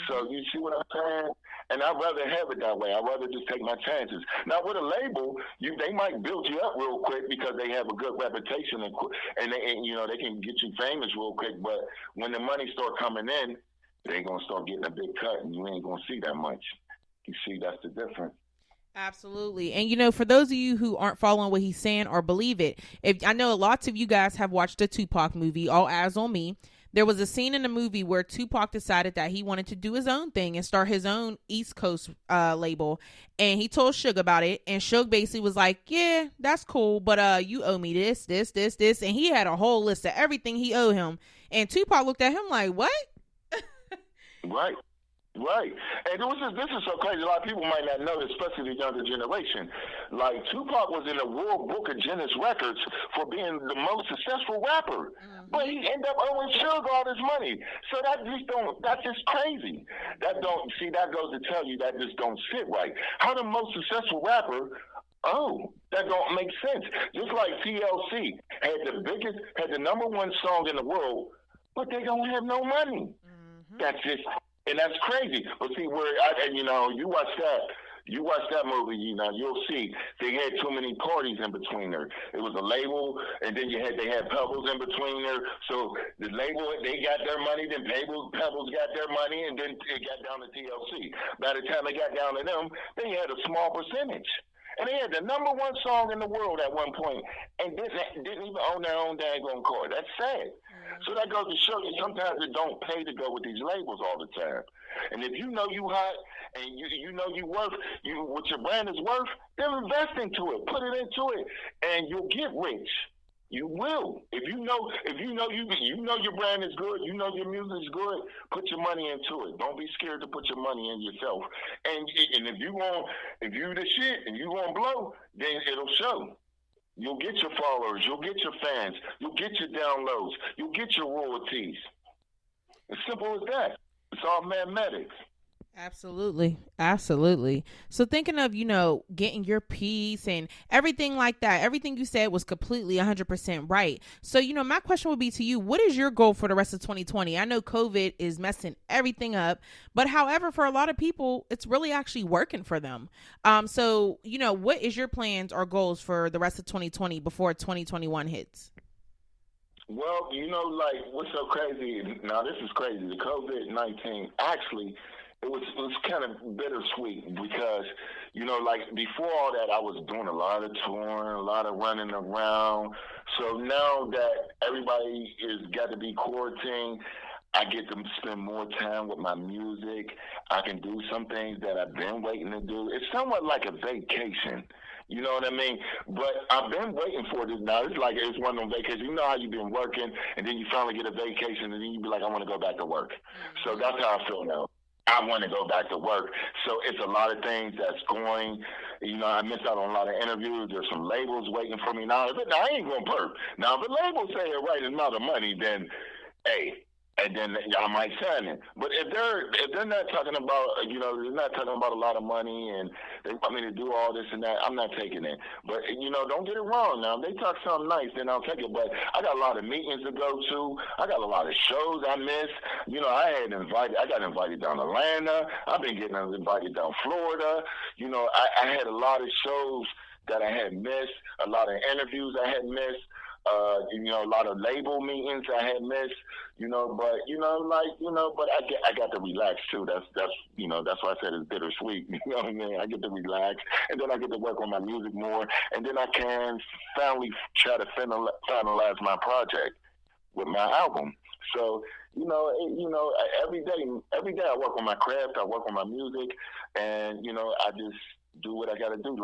So you see what I'm saying? And I'd rather have it that way. I'd rather just take my chances. Now with a label, they might build you up real quick because they have a good reputation and they can get you famous real quick. But when the money start coming in, they're gonna start getting a big cut, and you ain't gonna see that much. You see, that's the difference. Absolutely. And, you know, for those of you who aren't following what he's saying or believe it, I know lots of you guys have watched the Tupac movie, All Eyes on Me. There was a scene in the movie where Tupac decided that he wanted to do his own thing and start his own East Coast label. And he told Suge about it. And Suge basically was like, yeah, that's cool. But you owe me this. And he had a whole list of everything he owed him. And Tupac looked at him like, what? Right. And this is so crazy. A lot of people might not know, especially the younger generation. Like, Tupac was in the World Book of Guinness Records for being the most successful rapper. But he ended up owing Suge all this money. So that's just crazy. That goes to tell you that just don't sit right. How the most successful rapper, that don't make sense. Just like TLC had the number one song in the world, but they don't have no money. That's just... And that's crazy. But see, you watch that movie, you'll see they had too many parties in between there. It was a label, and then they had Pebbles in between there. So the label, they got their money, then Pebbles got their money, and then it got down to TLC. By the time it got down to them, they had a small percentage. And they had the number one song in the world at one point, and didn't even own their own daggone car. That's sad. So that goes to show you sometimes it don't pay to go with these labels all the time. And if you know you hot and you know you worth what your brand is worth, then invest into it, put it into it, and you'll get rich. You will. If you know your brand is good, you know your music is good, put your money into it. Don't be scared to put your money in yourself. And if you the shit and you want to blow, then it'll show. You'll get your followers, you'll get your fans, you'll get your downloads, you'll get your royalties. As simple as that. It's all mathematics. Absolutely. So thinking of, getting your piece and everything like that, everything you said was completely 100% right. So, my question would be to you, what is your goal for the rest of 2020? I know COVID is messing everything up, but however, for a lot of people, it's really actually working for them. So, what is your plans or goals for the rest of 2020 before 2021 hits? Well, what's so crazy, now this is crazy, the COVID-19, actually, it was kind of bittersweet because, before all that, I was doing a lot of touring, a lot of running around. So now that everybody is got to be quarantined, I get to spend more time with my music. I can do some things that I've been waiting to do. It's somewhat like a vacation. You know what I mean? But I've been waiting for this now. It's one of them vacations. You know how you've been working, and then you finally get a vacation, and then you be like, I want to go back to work. So that's how I feel now. I want to go back to work. So it's a lot of things that's going. I missed out on a lot of interviews. There's some labels waiting for me now. I ain't going to perk. Now, if a label say the right amount of money, then, hey, and then I might sign it. But if they're not talking about, they're not talking about a lot of money and they want me to do all this and that, I'm not taking it. But don't get it wrong. Now, if they talk something nice, then I'll take it. But I got a lot of meetings to go to. I got a lot of shows I missed. I got invited down to Atlanta. I've been getting invited down Florida. I had a lot of shows that I had missed, a lot of interviews I had missed. A lot of label meetings I had missed, but I got to relax too. That's why I said it's bittersweet. You know what I mean? I get to relax, and then I get to work on my music more, and then I can finally try to finalize my project with my album. So, every day I work on my craft, I work on my music, and I just do what I got to do,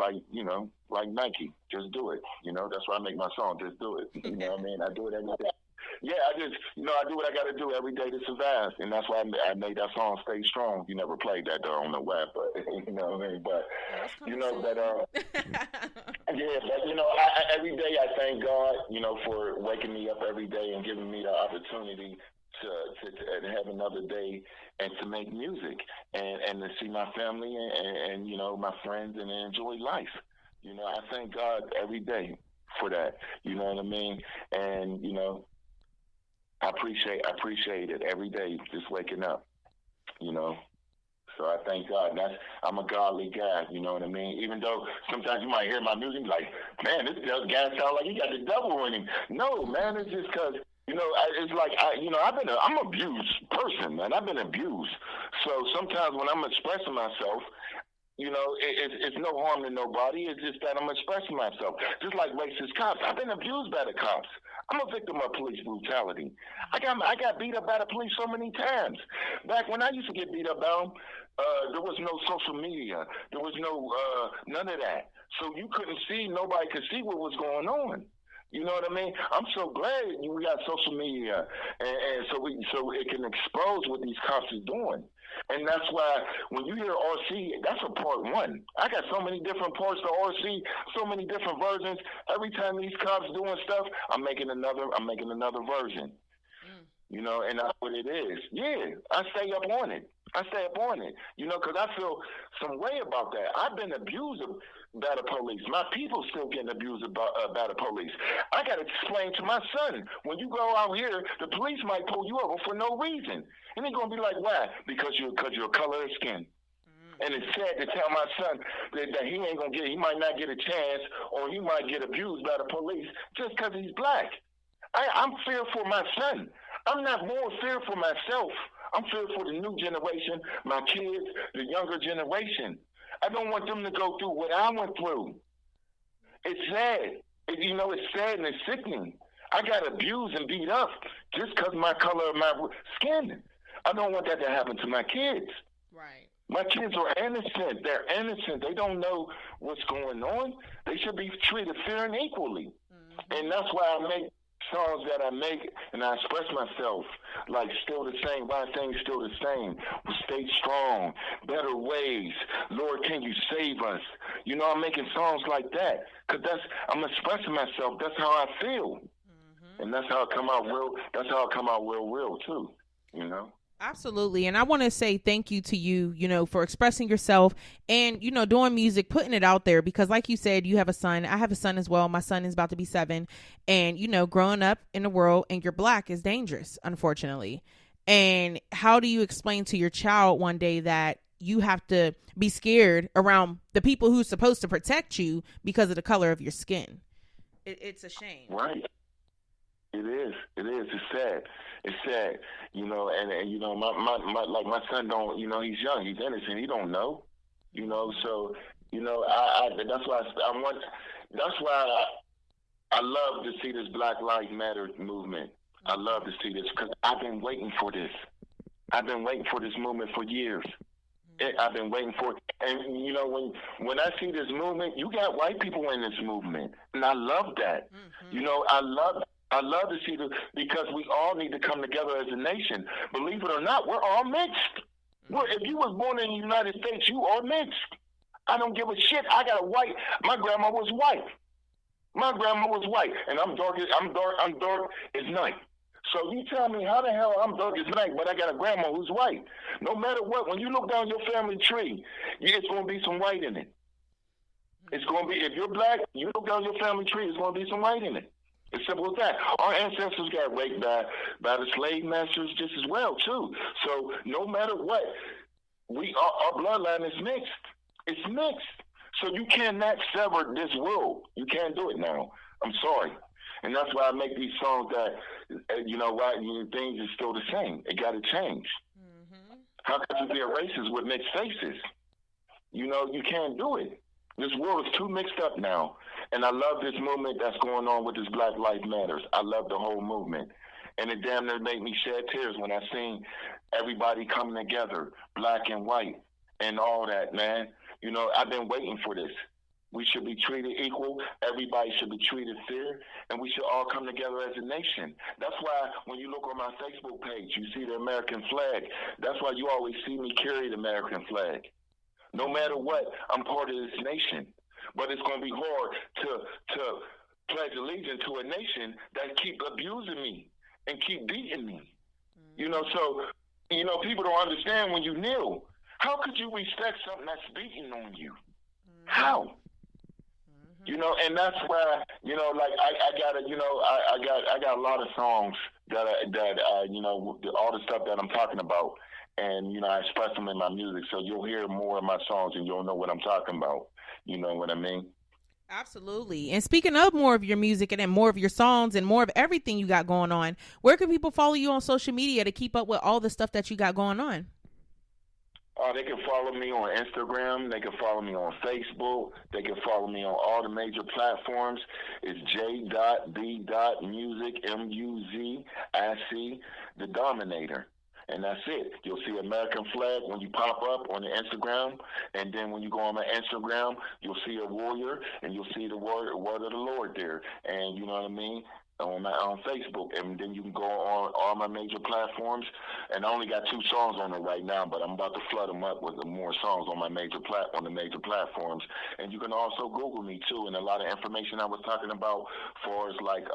like Nike, just do it. That's why I make my song, just do it. You know what I mean? I do it every day. Yeah, I just, I do what I got to do every day to survive, and that's why I made that song, Stay Strong. You never played that though on the web, but you know what I mean? But every day I thank God, for waking me up every day and giving me the opportunity to have another day and to make music and to see my family and my friends and enjoy life. I thank God every day for that. You know what I mean? And I appreciate it every day, just waking up. So I thank God. And I'm a godly guy. You know what I mean? Even though sometimes you might hear my music like, man, this guy sounds like he got the devil in him. No, man, it's just because. It's like I'm an abused person, man. I've been abused. So sometimes when I'm expressing myself, it's no harm to nobody. It's just that I'm expressing myself. Just like racist cops. I've been abused by the cops. I'm a victim of police brutality. I got beat up by the police so many times. Back when I used to get beat up by them, there was no social media. There was no none of that. So you couldn't see. Nobody could see what was going on. You know what I mean? I'm so glad we got social media, and so it can expose what these cops is doing. And that's why when you hear RC, that's a part one. I got so many different parts to RC, so many different versions. Every time these cops doing stuff, I'm making another version. And that's what it is. Yeah, I stay up on it. Because I feel some way about that. I've been abused by the police. My people still getting abused by the police. I got to explain to my son, when you go out here, the police might pull you over for no reason. And they're going to be like, why? Because you're color of skin. And it's sad to tell my son that he might not get a chance, or he might get abused by the police just because he's black. I'm fearful for my son. I'm not more fearful for myself. I'm fearful for the new generation, my kids, the younger generation. I don't want them to go through what I went through. It's sad. It's sad and it's sickening. I got abused and beat up just because my color of my skin. I don't want that to happen to my kids. Right. My kids are innocent. They're innocent. They don't know what's going on. They should be treated fair and equally. Mm-hmm. And that's why I make songs that I make and I express myself like still the same. Why things still the same? We stay strong, better ways. Lord, can you save us? I'm making songs like that because I'm expressing myself. That's how I feel, and that's how it come out real. That's how it come out real too. Absolutely. And I want to say thank you to you, for expressing yourself and, doing music, putting it out there, because like you said, you have a son. I have a son as well. My son is about to be 7, and, growing up in the world and you're black is dangerous, unfortunately. And how do you explain to your child one day that you have to be scared around the people who's supposed to protect you because of the color of your skin? It's a shame. Right. It is. It's sad. And my son don't, he's young, he's innocent, he don't know, so, that's why I love to see this Black Lives Matter movement. I love to see this because I've been waiting for this. I've been waiting for this movement for years. I've been waiting for it. And, when I see this movement, you got white people in this movement, and I love that. Mm-hmm. I love to see because we all need to come together as a nation. Believe it or not, we're all mixed. If you was born in the United States, you are mixed. I don't give a shit. I got my grandma was white. And I'm dark as night. So you tell me how the hell I'm dark as black, but I got a grandma who's white. No matter what, when you look down your family tree, it's going to be some white in it. It's going to be, if you're black, you look down your family tree, it's going to be some white in it. It's simple as that. Our ancestors got raped by the slave masters just as well, too. So no matter what, our bloodline is mixed. It's mixed. So you cannot sever this world. You can't do it now. I'm sorry. And that's why I make these songs that, things are still the same. It got to change. Mm-hmm. How can you be a racist with mixed faces? You can't do it. This world is too mixed up now. And I love this movement that's going on with this Black Lives Matters. I love the whole movement. And it damn near made me shed tears when I seen everybody coming together, black and white, and all that, man. I've been waiting for this. We should be treated equal. Everybody should be treated fair, and we should all come together as a nation. That's why when you look on my Facebook page, you see the American flag. That's why you always see me carry the American flag. No matter what, I'm part of this nation. But it's going to be hard to pledge allegiance to a nation that keep abusing me and keep beating me. So people don't understand when you kneel. How could you respect something that's beating on you? How? And that's why, I got a lot of songs that all the stuff that I'm talking about, and, I express them in my music, so you'll hear more of my songs and you'll know what I'm talking about. You know what I mean? Absolutely. And speaking of more of your music and then more of your songs and more of everything you got going on, where can people follow you on social media to keep up with all the stuff that you got going on? They can follow me on Instagram. They can follow me on Facebook. They can follow me on all the major platforms. It's J.B.Music, Muzic Da Dominator. And that's it. You'll see American flag when you pop up on the Instagram. And then when you go on my Instagram, you'll see a warrior, and you'll see the word of the Lord there. And you know what I mean? On Facebook, and then you can go on all my major platforms. And I only got 2 songs on it right now, but I'm about to flood them up with more songs on my major platforms. And you can also Google me too, and a lot of information I was talking about, for as like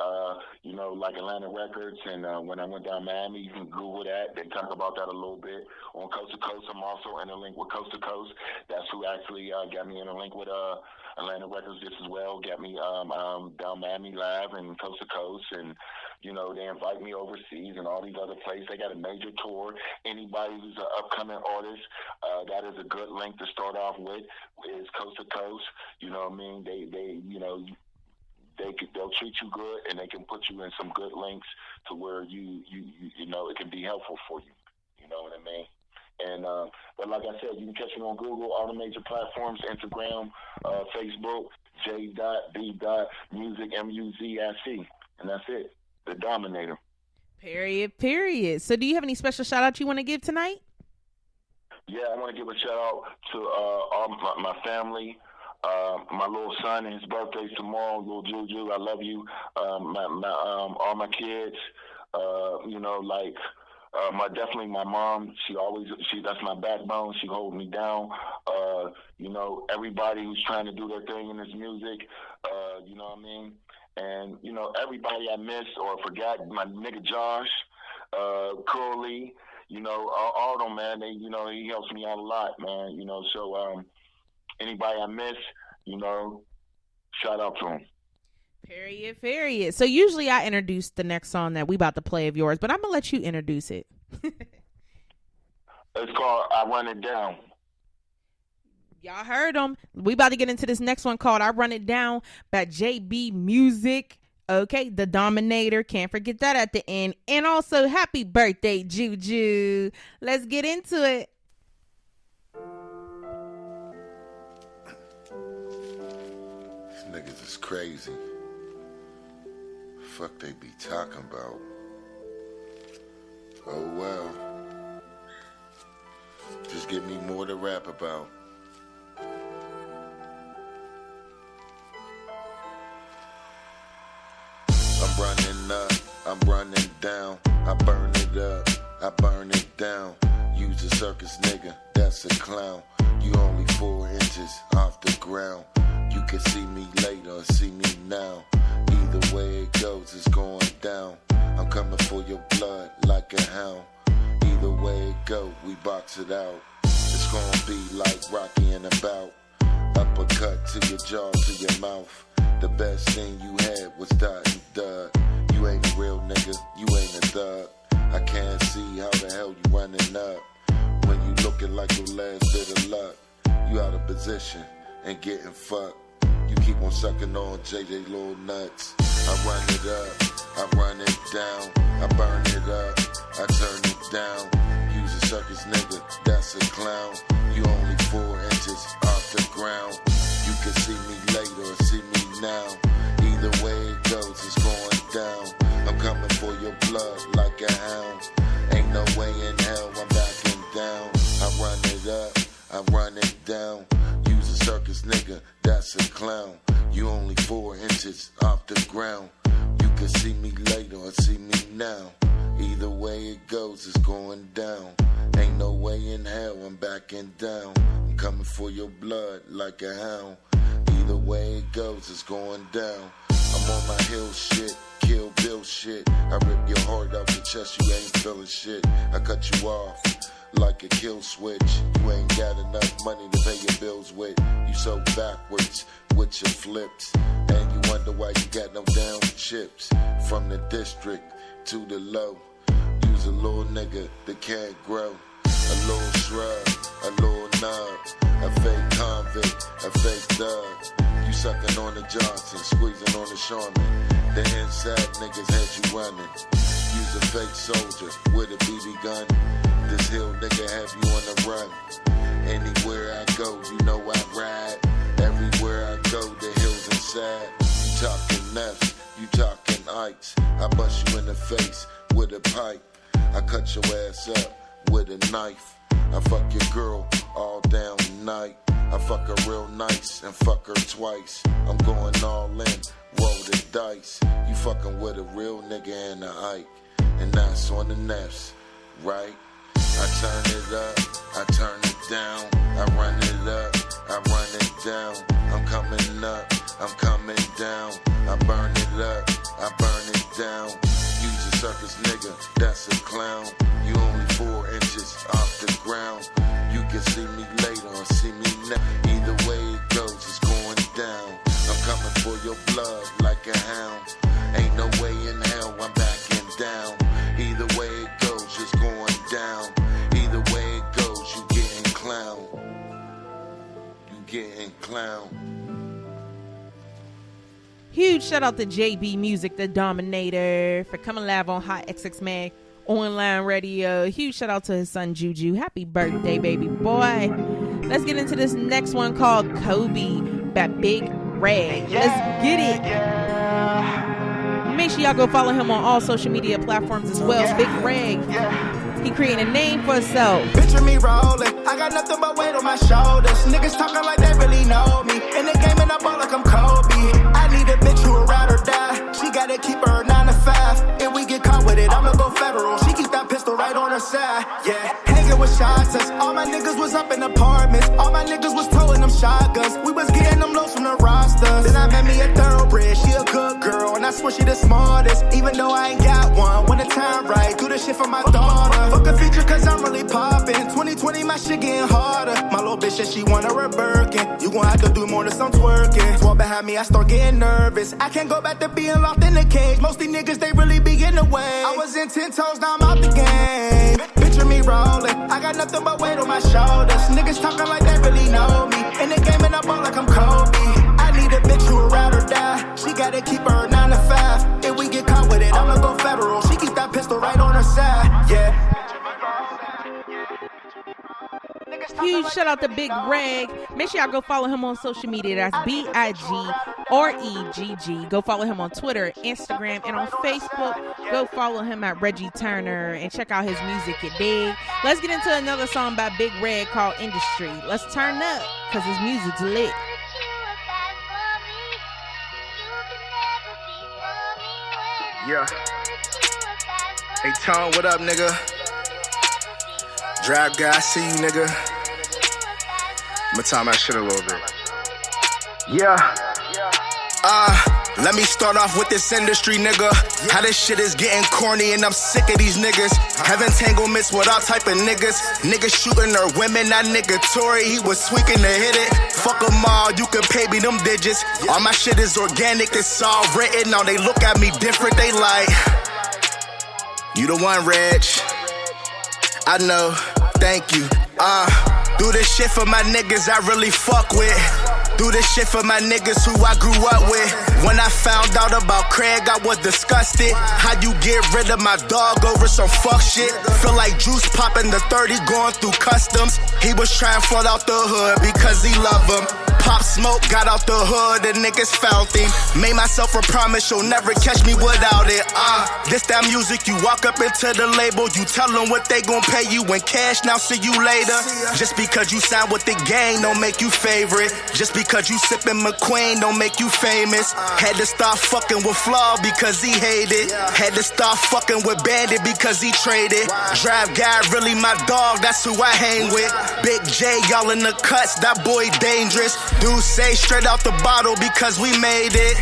Atlanta Records, and when I went down Miami, you can Google that. They talk about that a little bit. On Coast to Coast, I'm also interlinked with Coast to Coast. That's who actually got me interlinked with Atlanta Records just as well. Got me down Miami Live and Coast to Coast. And they invite me overseas and all these other places. They got a major tour. Anybody who's an upcoming artist, that is a good link to start off with, is Coast to Coast. You know what I mean? They'll treat you good, and they can put you in some good links to where it can be helpful for you. You know what I mean? And but like I said, you can catch me on Google, all the major platforms, Instagram, Facebook, J.B.Music, Muzic. And that's it. The Dominator. Period. So do you have any special shout out you want to give tonight? Yeah, I want to give a shout out to all my family. My little son, his birthday's tomorrow, little Juju. I love you. All my kids. Definitely my mom. That's my backbone. She holds me down. Everybody who's trying to do their thing in this music. You know what I mean? And, everybody I missed or forgot, my nigga Josh, Curly, all of them, man, he helps me out a lot, man, so anybody I miss, shout out to him. Period. So usually I introduce the next song that we about to play of yours, but I'm going to let you introduce it. It's called I Run It Down. Y'all heard him. We about to get into this next one called I Run It Down by J.B. Music. Okay, the Dominator. Can't forget that at the end. And also, happy birthday, Juju. Let's get into it. These niggas is crazy. Fuck they be talking about. Oh well. Just give me more to rap about. I'm running up, I'm running down. I burn it up, I burn it down. Use a circus nigga, that's a clown. You only 4 inches off the ground. You can see me later or see me now. Either way it goes, it's going down. I'm coming for your blood like a hound. Either way it go, we box it out. It's gonna be like Rocky and about. Uppercut to your jaw, to your mouth. The best thing you had was dot and dud. You ain't a real nigga, you ain't a thug. I can't see how the hell you running up. When you looking like your last bit of luck. You out of position and getting fucked. You keep on sucking on JJ little nuts. I run it up, I run it down. I burn it up, I turn it down. Use a circus nigga, that's a clown. You only 4 inches off the ground. You can see me later or see me now. Either way it goes, it's going down. I'm coming for your blood like a hound. Ain't no way in hell I'm backing down. I run it up, I run it down. Use a circus nigga, that's a clown. You only 4 inches off the ground. You can see me later or see me now. Either way it goes, it's going down. Ain't no way in hell I'm backing down. I'm coming for your blood like a hound. Either way it goes, it's going down. I'm on my hill shit, Kill Bill shit. I rip your heart out your chest, you ain't feeling shit. I cut you off like a kill switch. You ain't got enough money to pay your bills with. You so backwards with your flips. And you wonder why you got no down chips. From the district to the low. Use a little nigga that can't grow. A little shrub, a little nub. A fake convict, a fake thug. You sucking on the Johnson, squeezing on the Charmin. The inside niggas had you running. Use a fake soldier with a BB gun. This hill nigga have you on the run. Anywhere I go, you know I ride. Everywhere I go, the hills inside. You talking nuts, you talking ice. I bust you in the face with a pipe. I cut your ass up with a knife. I fuck your girl all down night. I fuck her real nice and fuck her twice. I'm going all in, roll the dice. You fucking with a real nigga and a Ike. And that's on the Neffs, right? I turn it up, I turn it down. I run it up, I run it down. I'm coming up, I'm coming down. I burn it up, I burn it down. Use a circus nigga, that's a clown. You only 4 inches off the ground. You can see me later or see me now. Either way it goes, it's going down. I'm coming for your blood like a hound. Ain't no way in hell I'm backing down. Either way it goes, it's going down. Either way it goes, you getting clown. You getting clown. Huge shout out to JB Muzic Da Dominator for coming live on HotxxMag Online Radio. Huge shout out to his son Juju. Happy birthday, baby boy. Let's get into this next one called Kobe by Big Red. Let's get it. Make sure y'all go follow him on all social media platforms as well. Big Red. He created a name for himself. Picture me rolling. I got nothing but weight on my shoulders. Niggas talking like they really know me. In the game and I ball like I'm Kobe. I need a bitch who will ride or die. She gotta keep her 9 to 5. If we get caught with it, I'ma go federal. She keep that pistol right on her side. Yeah, hanging with shots. All my niggas was up in apartments. All my niggas was towing them shotguns. We was getting them lows from the rosters. Then I met me a thoroughbred. She a good girl, and I swear she the smartest. Even though I ain't got one. When the time right, do the shit for my daughter. Fuck a feature cause I'm really poppin'. 2020 my shit getting harder. My little bitch said she want her a Birkin. You gon' have to do more than some twerking. Swore behind me I start getting nervous. I can't go back to being locked in the cage. Most these niggas they really be in the way. I was in 10 toes, now I'm out the game. Picture me rolling. I got nothing but weight on my shoulders. Niggas talking like they really know me. In the game and I ball like I'm Kobe. I need a bitch who will ride or die. She gotta keep her 9 to 5. If we get caught with it, I'ma go federal. She keep that pistol right on her side. Yeah. Huge shout out to Big Reg. Make sure y'all go follow him on social media. That's BIGREGG. Go follow him on Twitter, Instagram, and on Facebook. Go follow him at Reggie Turner and check out his music, you dig? Let's get into another song by Big Reg called Industry. Let's turn up because his music's lit. Yeah. Hey, Tone, what up, nigga? Drive guy, I see you, nigga. I'ma time my shit a little bit. Let me start off with this industry, nigga. How this shit is getting corny and I'm sick of these niggas. Have entanglements with all type of niggas. Niggas shooting their women, that nigga Tory, he was tweaking to hit it. Fuck them all, you can pay me them digits. All my shit is organic, it's all written. Now they look at me different, they like, you the one, Reg. I know, thank you. Do this shit for my niggas I really fuck with. Do this shit for my niggas who I grew up with. When I found out about Craig, I was disgusted. How you get rid of my dog over some fuck shit? Feel like Juice popping the 30 going through customs. He was trying to fall out the hood because he love him. Pop Smoke got out the hood and niggas found him. Made myself a promise you'll never catch me without it. This that music, you walk up into the label, you tell them what they gon' pay you in cash, now see you later. Just because you sign with the gang don't make you favorite. Just because you sippin' McQueen don't make you famous. Had to start fucking with Flaw because he hated. Had to start fucking with Bandit because he traded. Drive guy really my dog, that's who I hang with. Big J, y'all in the cuts, that boy dangerous. Dude say straight out the bottle because we made it.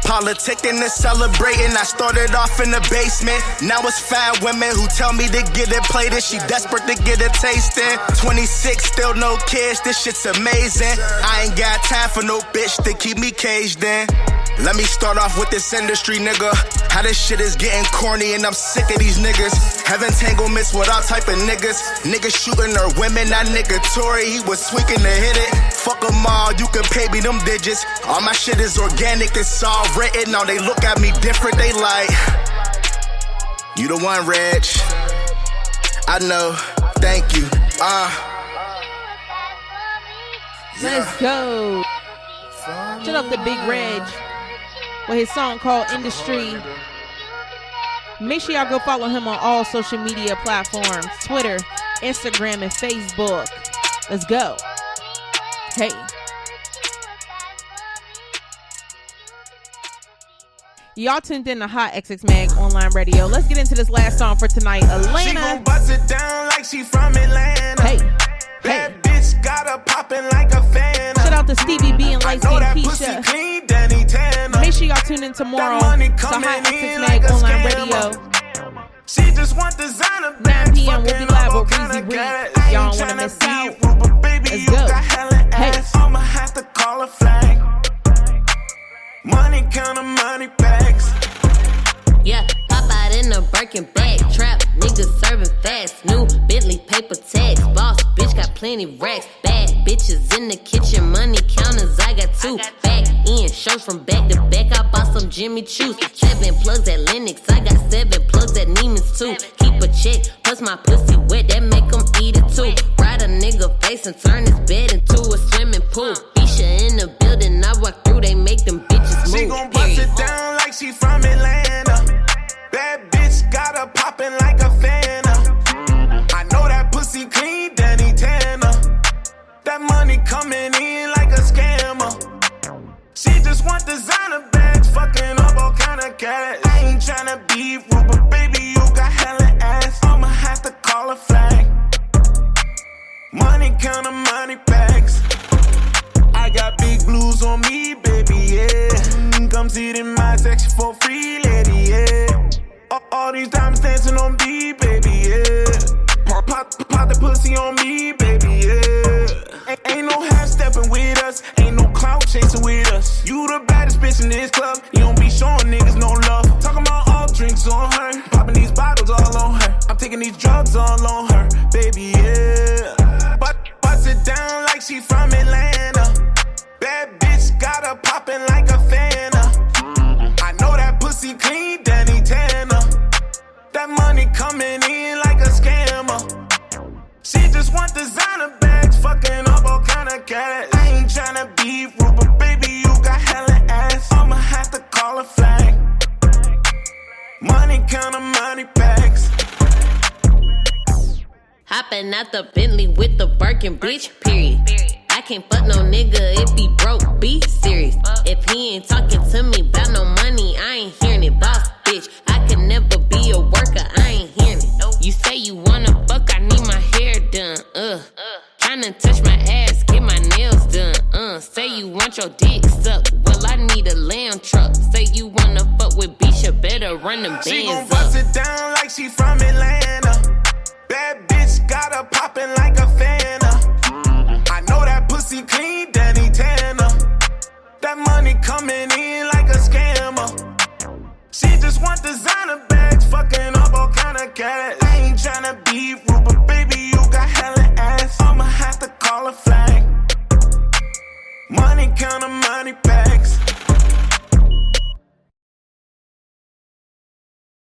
Politicking and celebrating, I started off in the basement. Now it's fine women who tell me to get it plated. She desperate to get a taste in. 26, still no kids, this shit's amazing. I ain't got time for no bitch to keep me caged in. Let me start off with this industry, nigga. How this shit is getting corny and I'm sick of these niggas. Have entanglements with all type of niggas. Niggas shooting their women, that nigga Tory, he was tweaking to hit it. Fuck them all, you can pay me them digits. All my shit is organic, it's all written. Now they look at me different, they like, you the one, Reg. I know, thank you. Let's go. Shut up the Big Reg with his song called Industry. Make sure y'all go follow him on all social media platforms, Twitter, Instagram, and Facebook. Let's go. Hey. Y'all tuned in to HotxxMag Online Radio. Let's get into this last song for tonight. Atlanta. She gon' bust it down like she from Atlanta. Hey. That bitch got her poppin' like a fan. Shout out to Stevie B and Light Skin Keisha. Clean, Danny Tanner. Make sure y'all tune in tomorrow to HotxMag Online Radio. She just want designer 9 p.m. We'll be live with Breezy Reed. Y'all don't want to miss out. Let's go. Hey. I'ma have to call a flag. Money counter, money bags. Yeah, pop out in a Birkin bag. Trap, niggas serving fast. New Bentley paper tags. Boss, bitch got plenty racks. Bad bitches in the kitchen. Money counters, I got two. Back in, shows from back to back. I bought some Jimmy Choo's. 7 plugs at Lennox. I got 7 plugs at Neiman's too. Keep a check, plus my pussy wet. That make them eat it too. Ride a nigga face and turn his bed into a swimming pool. Bisha in the building. I walk through, they make them bitches move. She gon' bust it down like she from Atlanta. Bad bitch got her poppin' like a fan. I know that pussy clean, Danny Tanner. That money coming in like a scammer. She just want designer bags, fucking up all kind of cash. I ain't tryna be rude, but baby, you got hella ass. I'ma have to call a flag. Money counter, money bags. I got big blues on me, baby, yeah. Come sit in my section for free, lady, yeah. All these diamonds dancing on me, baby, yeah. Pop the pussy on me, baby, yeah. Ain't no half-stepping with us. Ain't no clout chasing with us. You the baddest bitch in this club. You don't be showing niggas no love. Talking about all drinks on her. Popping these bottles all on her. I'm taking these drugs all on her, baby, yeah. Bust it down like she from Atlanta. Bad bitch got her poppin' like a fan. I know that pussy clean, Danny Tanner. That money coming in like a scammer. She just want designer bags, fucking up all kind of cash. I ain't tryna be rude, but baby, you got hella ass. I'ma have to call a flag. Money counter, money bags. Hopping out the Bentley with the Birkin, bitch, period. I can't fuck no nigga if he broke, be serious. If he ain't talking to me about no money, I ain't hearing it. Boss, bitch, I can never be a worker, I ain't hearing it. You say you wanna fuck, I need my hair done, Tryna touch my ass, get my nails done, Say you want your bands up. Well, I need a lamb truck. Say you wanna fuck with Bisha, better run them bands up. She gon' bust it down like she from Atlanta. Bad bitch got her poppin' like a Fanta. I know that pussy clean, Danny Tanner. That money coming in like a scammer. She just want designer bags, fucking up all kind of cash. I ain't tryna be rude, but